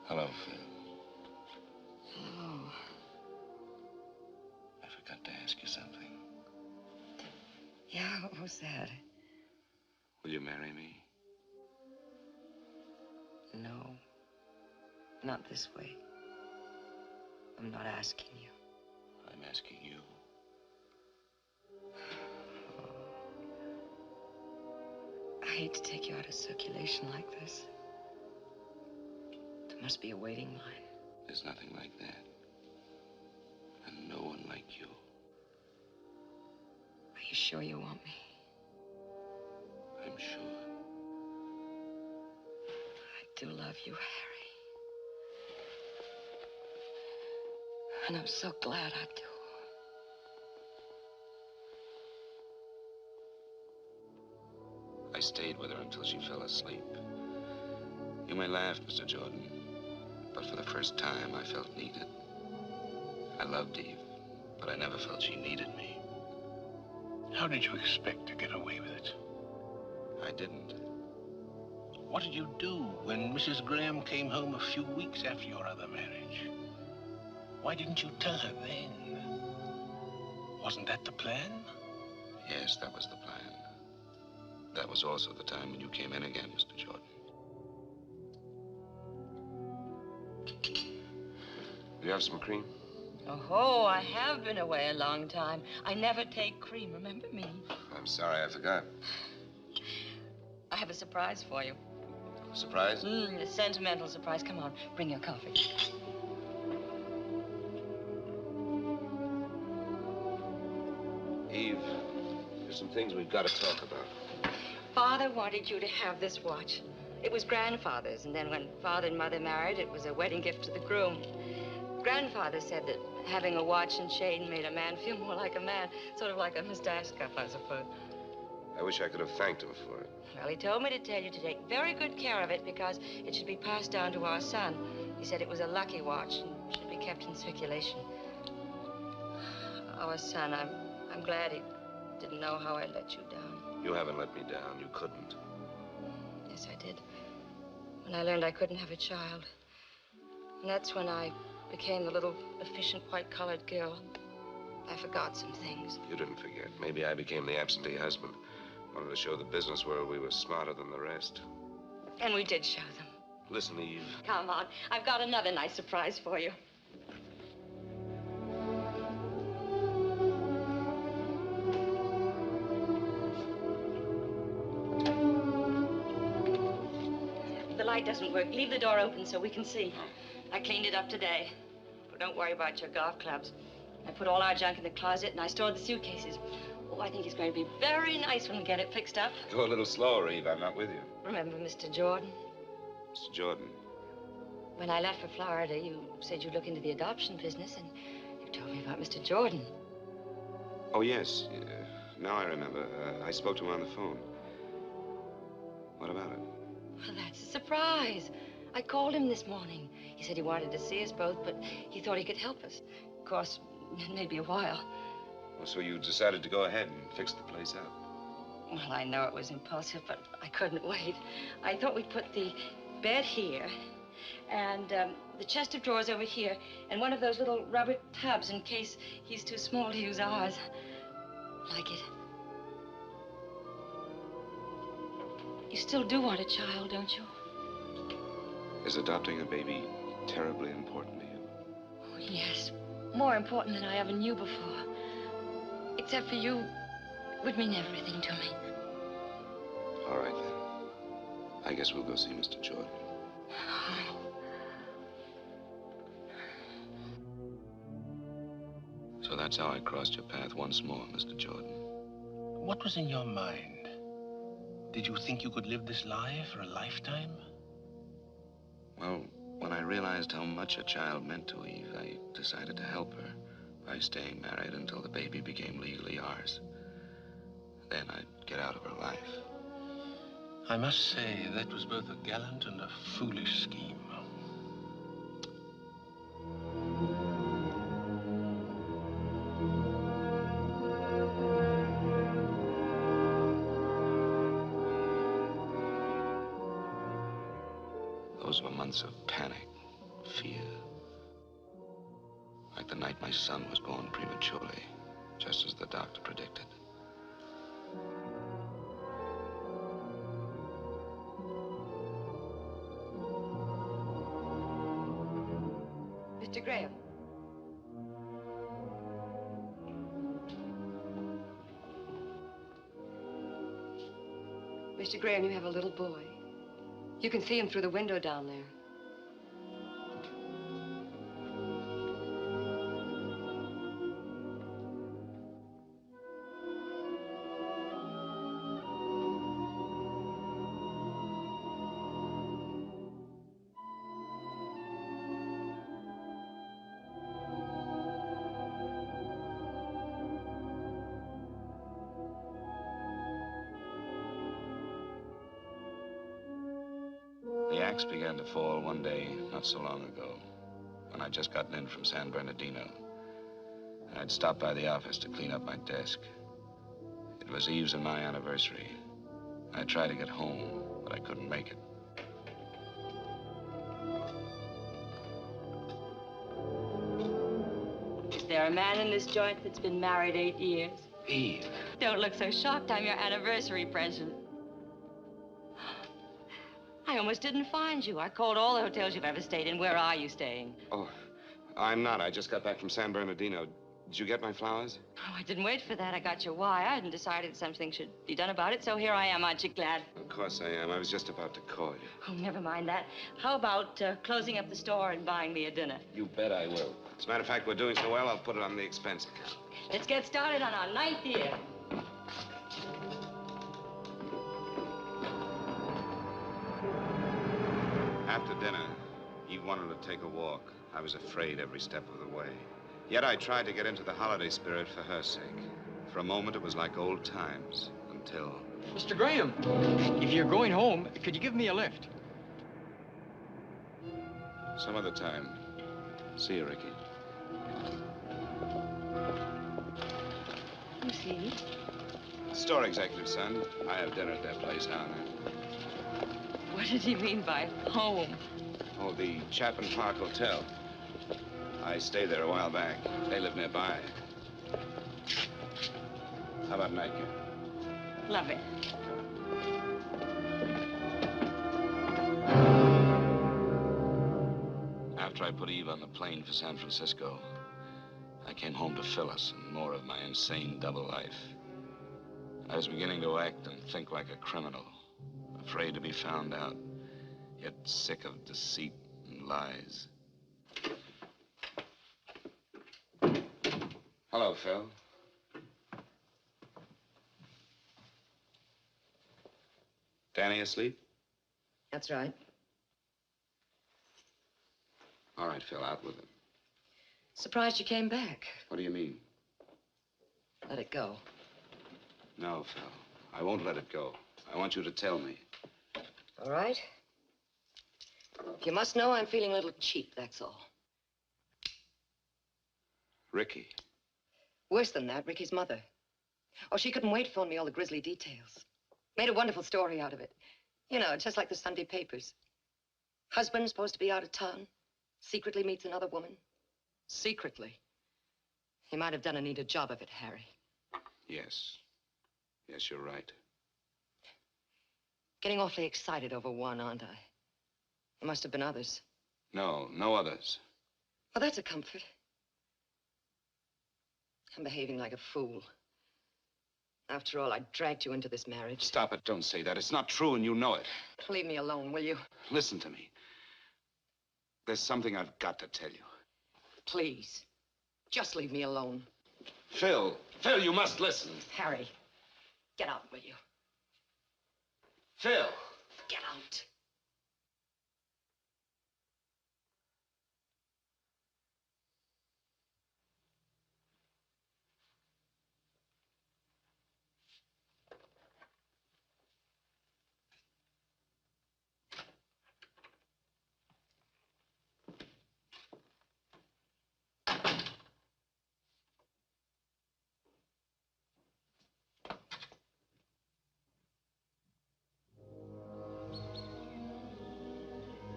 Hello, Phil. Hello. I forgot to ask you something. Yeah, what was that? Will you marry me? No. Not this way. I'm not asking you. I'm asking you. I hate to take you out of circulation like this. There must be a waiting line. There's nothing like that. And no one like you. Are you sure you want me? I'm sure. I do love you, Harry. And I'm so glad I do. I stayed with her until she fell asleep. You may laugh, Mr. Jordan, but for the first time, I felt needed. I loved Eve, but I never felt she needed me. How did you expect to get away with it? I didn't. What did you do when Mrs. Graham came home a few weeks after your other marriage? Why didn't you tell her then? Wasn't that the plan? Yes, that was the plan. That was also the time when you came in again, Mr. Jordan. You have some cream? Oh, I have been away a long time. I never take cream, remember me? I'm sorry, I forgot. I have a surprise for you. Surprise? A sentimental surprise. Come on, bring your coffee. Eve, there's some things we've got to talk about. Father wanted you to have this watch. It was grandfather's, and then when Father and Mother married, it was a wedding gift to the groom. Grandfather said that having a watch and chain made a man feel more like a man, sort of like a mustache cuff, I suppose. I wish I could have thanked him for it. Well, he told me to tell you to take very good care of it because it should be passed down to our son. He said it was a lucky watch and should be kept in circulation. Our son, I'm glad he didn't know how I let you down. You haven't let me down. You couldn't. Yes, I did. When I learned I couldn't have a child. And that's when I became the little efficient white-collared girl. I forgot some things. You didn't forget. Maybe I became the absentee husband. Wanted to show the business world we were smarter than the rest. And we did show them. Listen, Eve. Come on. I've got another nice surprise for you. The light doesn't work. Leave the door open so we can see. I cleaned it up today. But don't worry about your golf clubs. I put all our junk in the closet and I stored the suitcases. Oh, I think it's going to be very nice when we get it fixed up. Go a little slower, Eve. I'm not with you. Remember Mr. Jordan? Mr. Jordan. When I left for Florida, you said you'd look into the adoption business, and you told me about Mr. Jordan. Oh, yes. Now I remember. I spoke to him on the phone. What about it? Well, that's a surprise. I called him this morning. He said he wanted to see us both, but he thought he could help us. Of course, maybe a while. Well, so you decided to go ahead and fix the place up? Well, I know it was impulsive, but I couldn't wait. I thought we'd put the bed here, and the chest of drawers over here, and one of those little rubber tubs in case he's too small to use ours. Like it? You still do want a child, don't you? Is adopting a baby terribly important to you? Oh, yes. More important than I ever knew before. Except for you, it would mean everything to me. All right, then. I guess we'll go see Mr. Jordan. So that's how I crossed your path once more, Mr. Jordan. What was in your mind? Did you think you could live this life for a lifetime? Well, when I realized how much a child meant to Eve, I decided to help her by staying married until the baby became legally ours. Then I'd get out of her life. I must say, that was both a gallant and a foolish scheme. Those were months of panic, fear. Like the night my son was born prematurely, just as the doctor predicted. Mr. Graham. Mr. Graham, you have a little boy. You can see him through the window down there. The axe began to fall one day not so long ago, when I'd just gotten in from San Bernardino. And I'd stopped by the office to clean up my desk. It was Eve's and my anniversary. I tried to get home, but I couldn't make it. Is there a man in this joint that's been married 8 years? Eve. Don't look so shocked. I'm your anniversary present. I almost didn't find you. I called all the hotels you've ever stayed in. Where are you staying? Oh, I'm not. I just got back from San Bernardino. Did you get my flowers? Oh, I didn't wait for that. I got your wire and decided something should be done about it, so here I am. Aren't you glad? Of course I am. I was just about to call you. Oh, never mind that. How about closing up the store and buying me a dinner? You bet I will. As a matter of fact, we're doing so well, I'll put it on the expense account. Let's get started on our 9th year. After dinner, Eve wanted to take a walk. I was afraid every step of the way. Yet I tried to get into the holiday spirit for her sake. For a moment, it was like old times, until... Mr. Graham, if you're going home, could you give me a lift? Some other time. See you, Ricky. You see? Store executive, son. I have dinner at that place down there. What does he mean by home? Oh, the Chapman Park Hotel. I stayed there a while back. They live nearby. How about nightcap? Love it. After I put Eve on the plane for San Francisco, I came home to Phyllis and more of my insane double life. I was beginning to act and think like a criminal, afraid to be found out, yet sick of deceit and lies. Hello, Phil. Danny asleep? That's right. All right, Phil, out with it. Surprised you came back. What do you mean? Let it go. No, Phil. I won't let it go. I want you to tell me. All right. You must know I'm feeling a little cheap, that's all. Ricky. Worse than that, Ricky's mother. Oh, she couldn't wait to phone me all the grisly details. Made a wonderful story out of it. You know, just like the Sunday papers. Husband supposed to be out of town. Secretly meets another woman. Secretly. He might have done a neater job of it, Harry. Yes. Yes, you're right. Getting awfully excited over one, aren't I? There must have been others. No, no others. Well, that's a comfort. I'm behaving like a fool. After all, I dragged you into this marriage. Stop it. Don't say that. It's not true, and you know it. Leave me alone, will you? Listen to me. There's something I've got to tell you. Please. Just leave me alone. Phil, you must listen. Harry, get out, will you? Phil. Get out.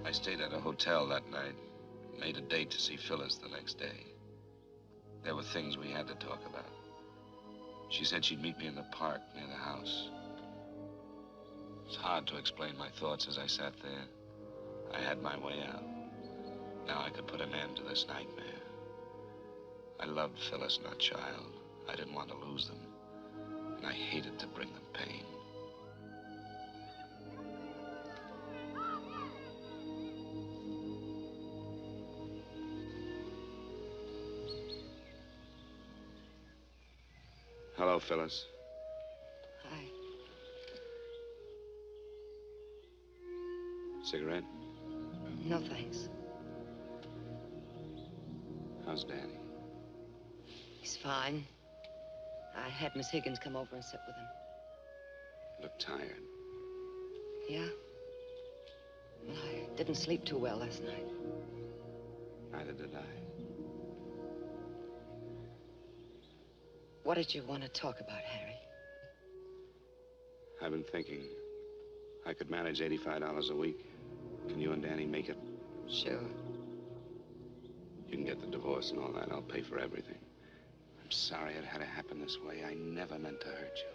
I stayed at a hotel that night. Made a date to see Phyllis the next day. There were things we had to talk about. She said she'd meet me in the park near the house. It's hard to explain my thoughts as I sat there. I had my way out. Now I could put an end to this nightmare. I loved Phyllis and our child. I didn't want to lose them. And I hated to bring them pain. Hello, Phyllis. Hi. Cigarette? No, thanks. How's Danny? He's fine. I had Miss Higgins come over and sit with him. Look tired. Yeah? Well, I didn't sleep too well last night. Neither did I. What did you want to talk about, Harry? I've been thinking I could manage $85 a week. Can you and Danny make it? Sure. You can get the divorce and all that. I'll pay for everything. I'm sorry it had to happen this way. I never meant to hurt you.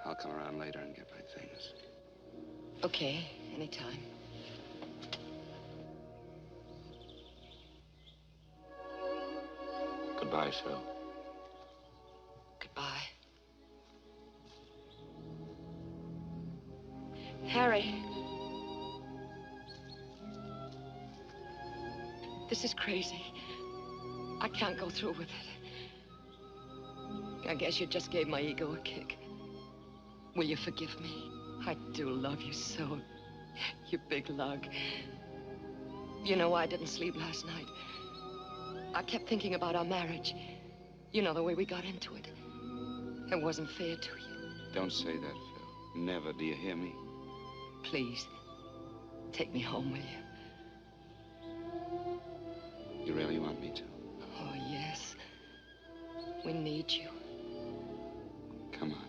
I'll come around later and get my things. Okay, anytime. Goodbye, Phil. Goodbye. Harry. This is crazy. I can't go through with it. I guess you just gave my ego a kick. Will you forgive me? I do love you so. You big lug. You know why I didn't sleep last night? I kept thinking about our marriage. You know, the way we got into it. It wasn't fair to you. Don't say that, Phil. Never, do you hear me? Please, take me home, will you? You really want me to? Oh, yes. We need you. Come on.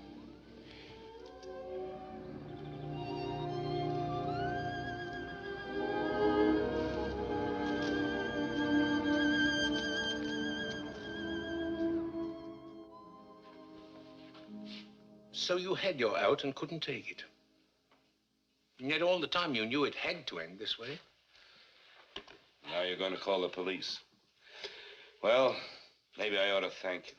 So you had your out and couldn't take it. And yet all the time you knew it had to end this way. Now you're going to call the police. Well, maybe I ought to thank you.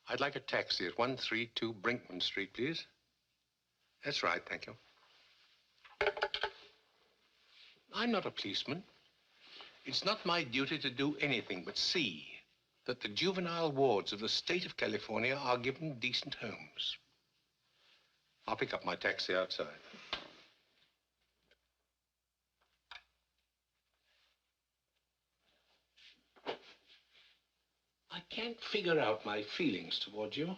I'd like a taxi at 132 Brinkman Street, please. That's right, thank you. I'm not a policeman. It's not my duty to do anything but see that the juvenile wards of the state of California are given decent homes. I'll pick up my taxi outside. I can't figure out my feelings toward you.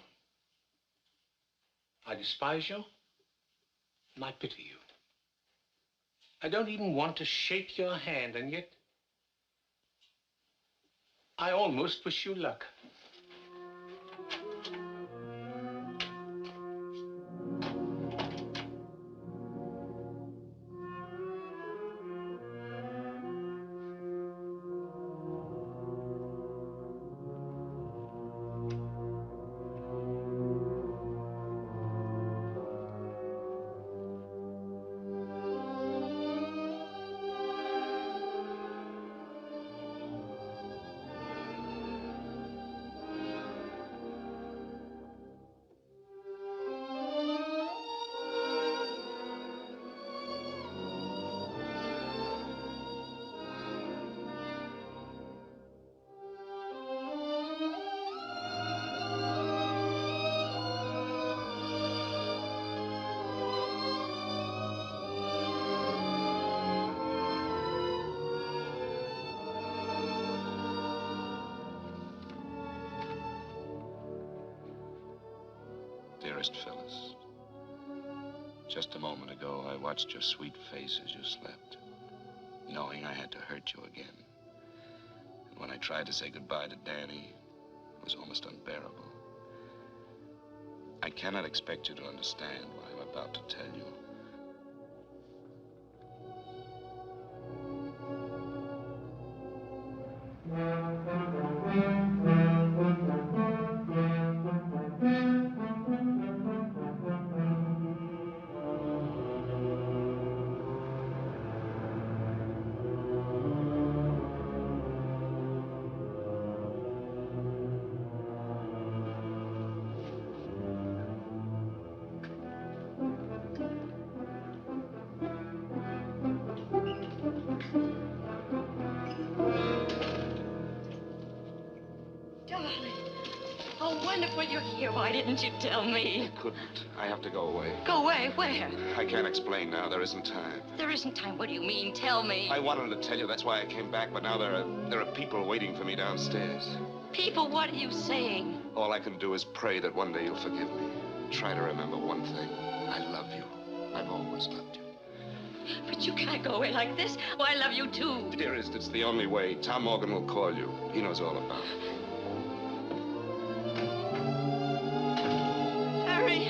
I despise you, and I pity you. I don't even want to shake your hand, and yet I almost wish you luck. dearest Phyllis. Just a moment ago, I watched your sweet face as you slept, knowing I had to hurt you again. And when I tried to say goodbye to Danny, it was almost unbearable. I cannot expect you to understand what I'm about to tell you. Darling, how wonderful you're here. Why didn't you tell me? I couldn't. I have to go away. Go away? Where? I can't explain now. There isn't time. There isn't time. What do you mean? Tell me. I wanted to tell you. That's why I came back. But now there are people waiting for me downstairs. People, what are you saying? All I can do is pray that one day you'll forgive me. Try to remember one thing. I love you. I've always loved you. But you can't go away like this. Oh, I love you too. Dearest, it's the only way. Tom Morgan will call you. He knows all about it. Harry.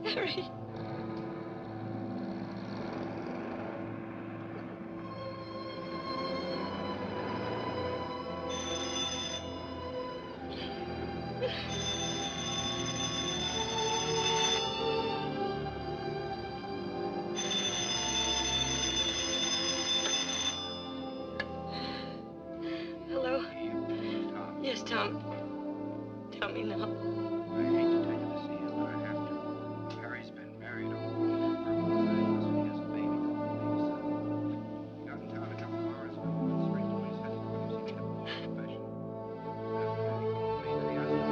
Harry. Hello? Yes, Tom. Tell me now. I hate to tell you this, Ian, but I have to. Harry's been married over Los Angeles. He has a baby. He got in town a couple of hours ago and went straight to his headquarters. He made a full confession. After that, he told me that he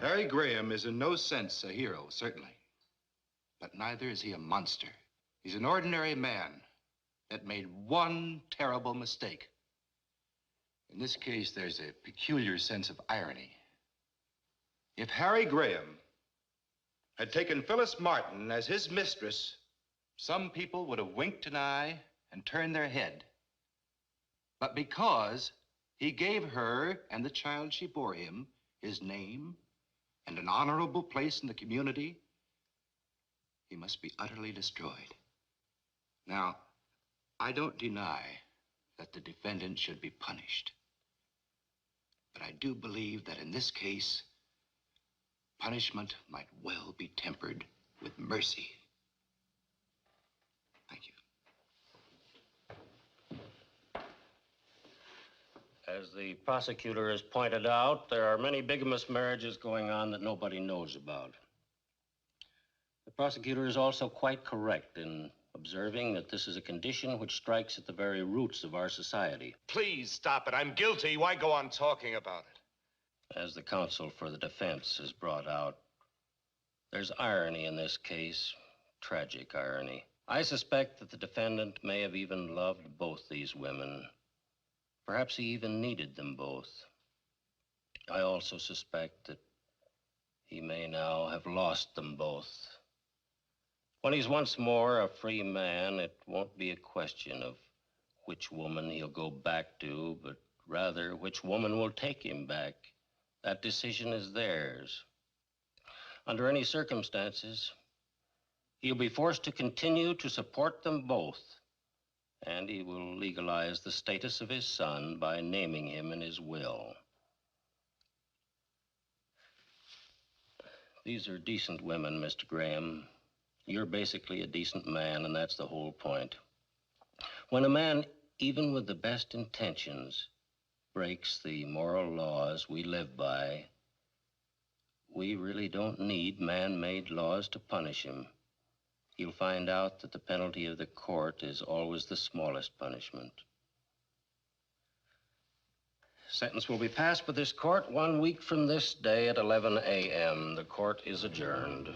Harry Graham is in no sense a hero, certainly. But neither is he a monster. He's an ordinary man that made one terrible mistake. In this case, there's a peculiar sense of irony. If Harry Graham had taken Phyllis Martin as his mistress, some people would have winked an eye and turned their head. But because he gave her and the child she bore him his name and an honorable place in the community, he must be utterly destroyed. Now, I don't deny that the defendant should be punished. But I do believe that in this case, punishment might well be tempered with mercy. Thank you. As the prosecutor has pointed out, there are many bigamous marriages going on that nobody knows about. The prosecutor is also quite correct in observing that this is a condition which strikes at the very roots of our society. Please stop it. I'm guilty. Why go on talking about it? As the counsel for the defense has brought out, there's irony in this case, tragic irony. I suspect that the defendant may have even loved both these women. Perhaps he even needed them both. I also suspect that he may now have lost them both. When he's once more a free man, it won't be a question of which woman he'll go back to, but rather which woman will take him back. That decision is theirs. Under any circumstances, he'll be forced to continue to support them both, and he will legalize the status of his son by naming him in his will. These are decent women, Mr. Graham. You're basically a decent man, and that's the whole point. When a man, even with the best intentions, breaks the moral laws we live by, we really don't need man-made laws to punish him. He'll find out that the penalty of the court is always the smallest punishment. Sentence will be passed by this court 1 week from this day at 11 a.m. The court is adjourned.